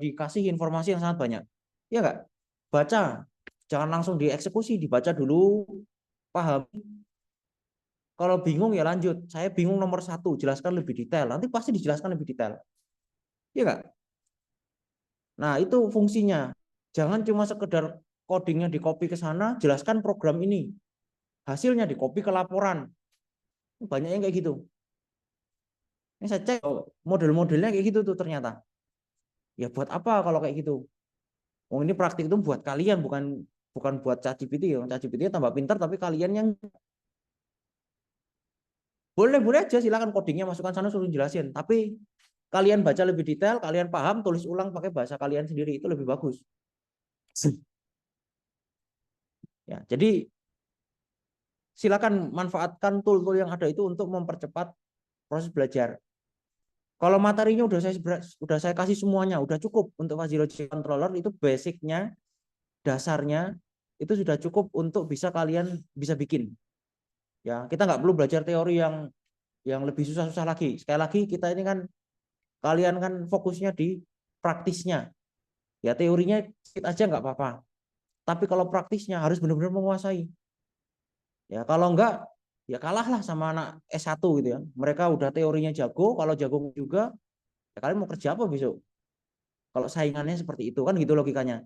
dikasih informasi yang sangat banyak. Ya nggak? Baca, jangan langsung dieksekusi, dibaca dulu, pahami. Kalau bingung ya lanjut. Saya bingung nomor 1, jelaskan lebih detail. Nanti pasti dijelaskan lebih detail. Iya nggak? Nah itu fungsinya. Jangan cuma sekedar codingnya di copy ke sana, jelaskan program ini. Hasilnya di copy ke laporan. Banyak yang kayak gitu. Ini saya cek model-modelnya kayak gitu tuh ternyata. Ya buat apa kalau kayak gitu? Oh ini praktik itu buat kalian bukan buat ChatGPT ya. ChatGPT tambah pintar tapi kalian yang boleh aja silakan codingnya masukkan sana suruh jelasin. Tapi kalian baca lebih detail, kalian paham, tulis ulang pakai bahasa kalian sendiri itu lebih bagus. Ya, jadi silakan manfaatkan tool-tool yang ada itu untuk mempercepat proses belajar. Kalau materinya udah saya kasih semuanya, udah cukup untuk fuzzy logic controller itu basicnya, dasarnya itu sudah cukup untuk kalian bisa bikin. Ya, kita nggak perlu belajar teori yang lebih susah-susah lagi. Sekali lagi kita ini kan kalian kan fokusnya di praktisnya. Ya teorinya sedikit aja nggak apa-apa. Tapi kalau praktisnya harus benar-benar menguasai. Ya kalau enggak ya kalahlah sama anak S1 gitu ya. Mereka udah teorinya jago, kalau jago juga ya kalian mau kerja apa besok? Kalau saingannya seperti itu kan gitu logikanya.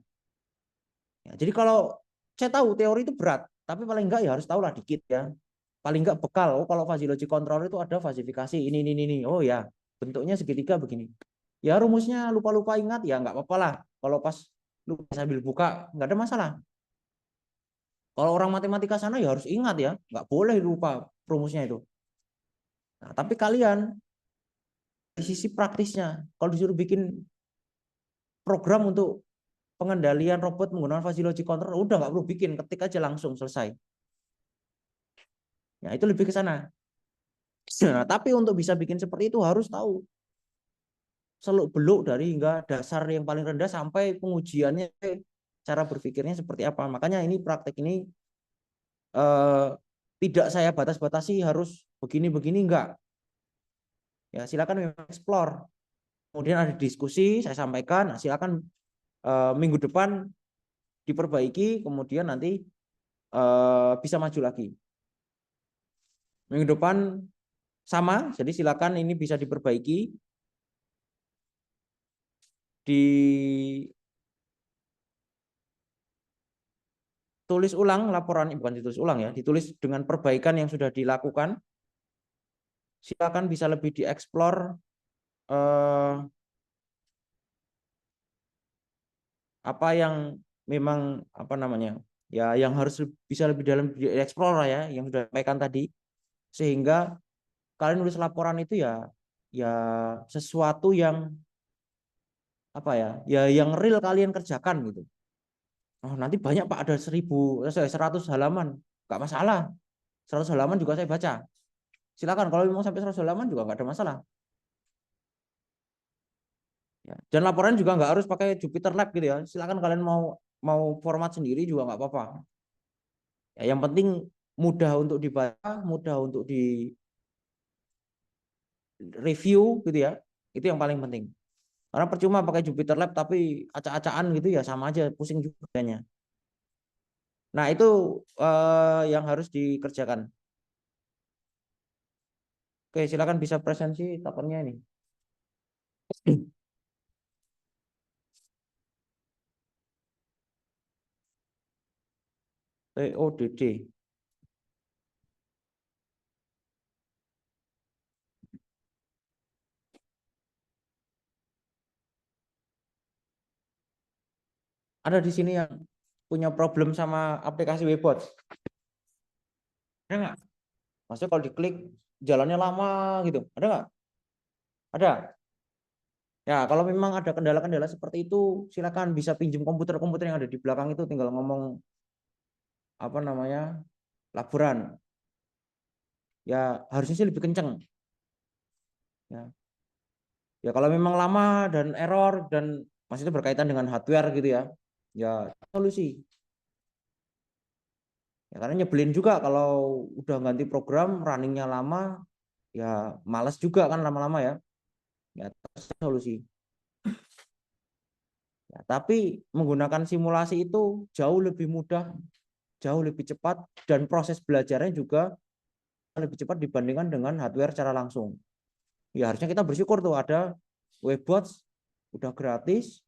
Ya, jadi kalau saya tahu teori itu berat, tapi paling enggak ya harus tahu lah dikit ya. Paling enggak bekal. Oh kalau fuzzy logic controller itu ada falsifikasi ini. Oh ya, bentuknya segitiga begini. Ya rumusnya lupa-lupa ingat ya nggak apa-apa lah. Kalau pas lupa sambil buka nggak ada masalah. Kalau orang matematika sana ya harus ingat ya, nggak boleh lupa rumusnya itu. Nah, tapi kalian di sisi praktisnya, kalau disuruh bikin program untuk pengendalian robot menggunakan fuzzy logic controller, udah nggak perlu bikin, ketik aja langsung selesai. Ya itu lebih ke sana. Nah, tapi untuk bisa bikin seperti itu harus tahu seluk-beluk dari hingga dasar yang paling rendah sampai pengujiannya, cara berpikirnya seperti apa. Makanya ini praktek ini tidak saya batas-batasi harus begini enggak. Ya silakan explore. Kemudian ada diskusi, saya sampaikan, nah, silakan minggu depan diperbaiki, kemudian nanti bisa maju lagi. Minggu depan sama, jadi silakan ini bisa diperbaiki. Ditulis ulang laporan, bukan ditulis ulang ya, ditulis dengan perbaikan yang sudah dilakukan. Silakan bisa lebih dieksplor apa yang memang apa namanya ya yang harus bisa lebih dalam dieksplor ya yang sudah disampaikan tadi, sehingga kalian nulis laporan itu ya sesuatu yang apa ya yang real kalian kerjakan gitu. Oh nanti banyak Pak, ada 100 halaman nggak masalah, 100 halaman juga saya baca, silakan kalau memang sampai 100 halaman juga nggak ada masalah. Ya. Dan laporan juga nggak harus pakai Jupyter Lab gitu ya. Silakan kalian mau format sendiri juga nggak apa-apa. Ya, yang penting mudah untuk dibaca, mudah untuk di review gitu ya. Itu yang paling penting. Karena percuma pakai Jupyter Lab tapi acak-acakan gitu ya sama aja pusing juga. Nah, itu yang harus dikerjakan. Oke, silakan bisa presensi tapernya ini. TODD. Ada di sini yang punya problem sama aplikasi Webbot. Ada nggak? Maksudnya kalau diklik jalannya lama gitu. Ada nggak? Ada. Ya, kalau memang ada kendala-kendala seperti itu, silakan bisa pinjam komputer-komputer yang ada di belakang itu, tinggal ngomong apa namanya laporan. Ya, harusnya sih lebih kenceng. Ya. Ya, kalau memang lama dan error dan masih itu berkaitan dengan hardware gitu ya. Ya, solusi. Ya, karena nyebelin juga kalau udah ganti program, runningnya lama, ya males juga kan lama-lama ya. Ya, solusi. Ya, tapi menggunakan simulasi itu jauh lebih mudah, jauh lebih cepat, dan proses belajarnya juga lebih cepat dibandingkan dengan hardware secara langsung. Ya harusnya kita bersyukur tuh ada Webbots, udah gratis,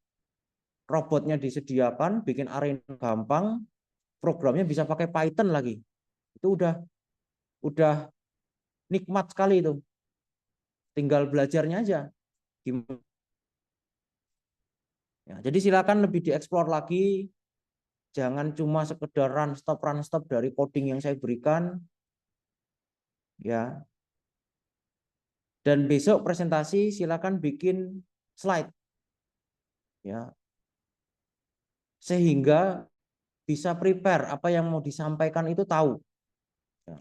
robotnya disediakan, bikin arena gampang, programnya bisa pakai Python lagi. Itu udah nikmat sekali itu. Tinggal belajarnya aja. Gimana? Ya, jadi silakan lebih dieksplor lagi. Jangan cuma sekedar run stop dari coding yang saya berikan. Ya. Dan besok presentasi silakan bikin slide. Ya. Sehingga bisa prepare apa yang mau disampaikan itu tahu. Ya.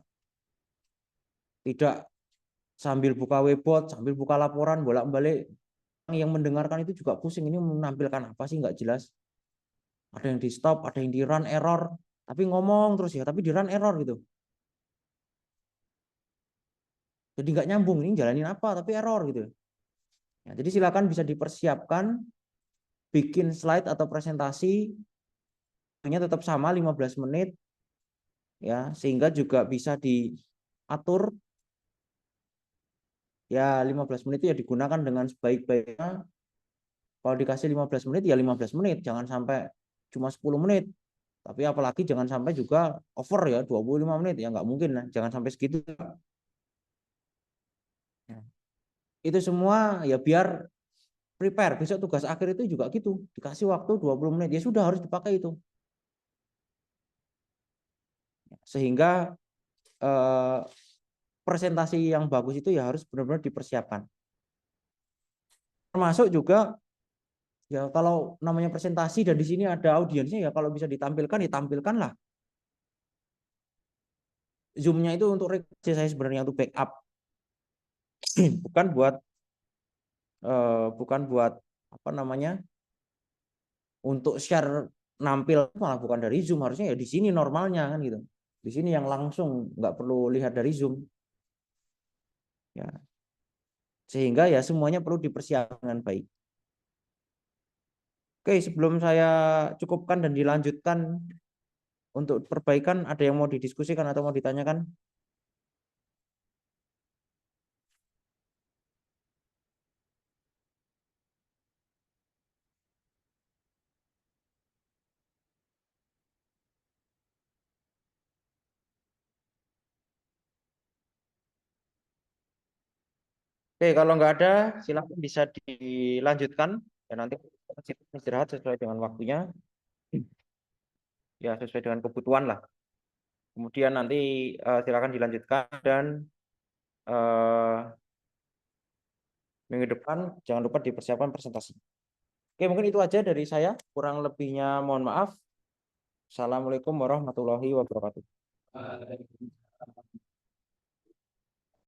Tidak sambil buka Webbot, sambil buka laporan, bolak-balik. Yang mendengarkan itu juga pusing, ini menampilkan apa sih nggak jelas. Ada yang di stop, ada yang di run error, tapi ngomong terus ya, tapi di run error gitu. Jadi nggak nyambung, ini jalanin apa, tapi error gitu. Ya, jadi silakan bisa dipersiapkan, bikin slide atau presentasi, hanya tetap sama 15 menit, ya sehingga juga bisa diatur. Ya 15 menit itu ya digunakan dengan sebaik-baiknya. Kalau dikasih 15 menit ya 15 menit, jangan sampai cuma 10 menit. Tapi apalagi jangan sampai juga over ya 25 menit, ya nggak mungkin lah, jangan sampai segitu. Itu semua ya biar prepare, besok tugas akhir itu juga gitu, dikasih waktu 20 menit, ya sudah harus dipakai itu. Sehingga presentasi yang bagus itu ya harus benar-benar dipersiapkan. Termasuk juga ya kalau namanya presentasi dan di sini ada audiensnya, ya kalau bisa ditampilkan ya tampilkanlah. Zoom-nya itu untuk rekrutasi saya sebenarnya, untuk backup. bukan buat apa namanya untuk share nampil, malah bukan dari Zoom, harusnya ya di sini normalnya kan gitu. Di sini yang langsung, nggak perlu lihat dari Zoom. Ya. Sehingga ya semuanya perlu dipersiapkan dengan baik. Oke, sebelum saya cukupkan dan dilanjutkan untuk perbaikan, ada yang mau didiskusikan atau mau ditanyakan? Oke, kalau nggak ada, silakan bisa dilanjutkan. Dan nanti kita istirahat sesuai dengan waktunya. Ya, sesuai dengan kebutuhan lah. Kemudian nanti silakan dilanjutkan, dan minggu depan jangan lupa dipersiapkan presentasi. Oke, mungkin itu aja dari saya. Kurang lebihnya mohon maaf. Assalamualaikum warahmatullahi wabarakatuh.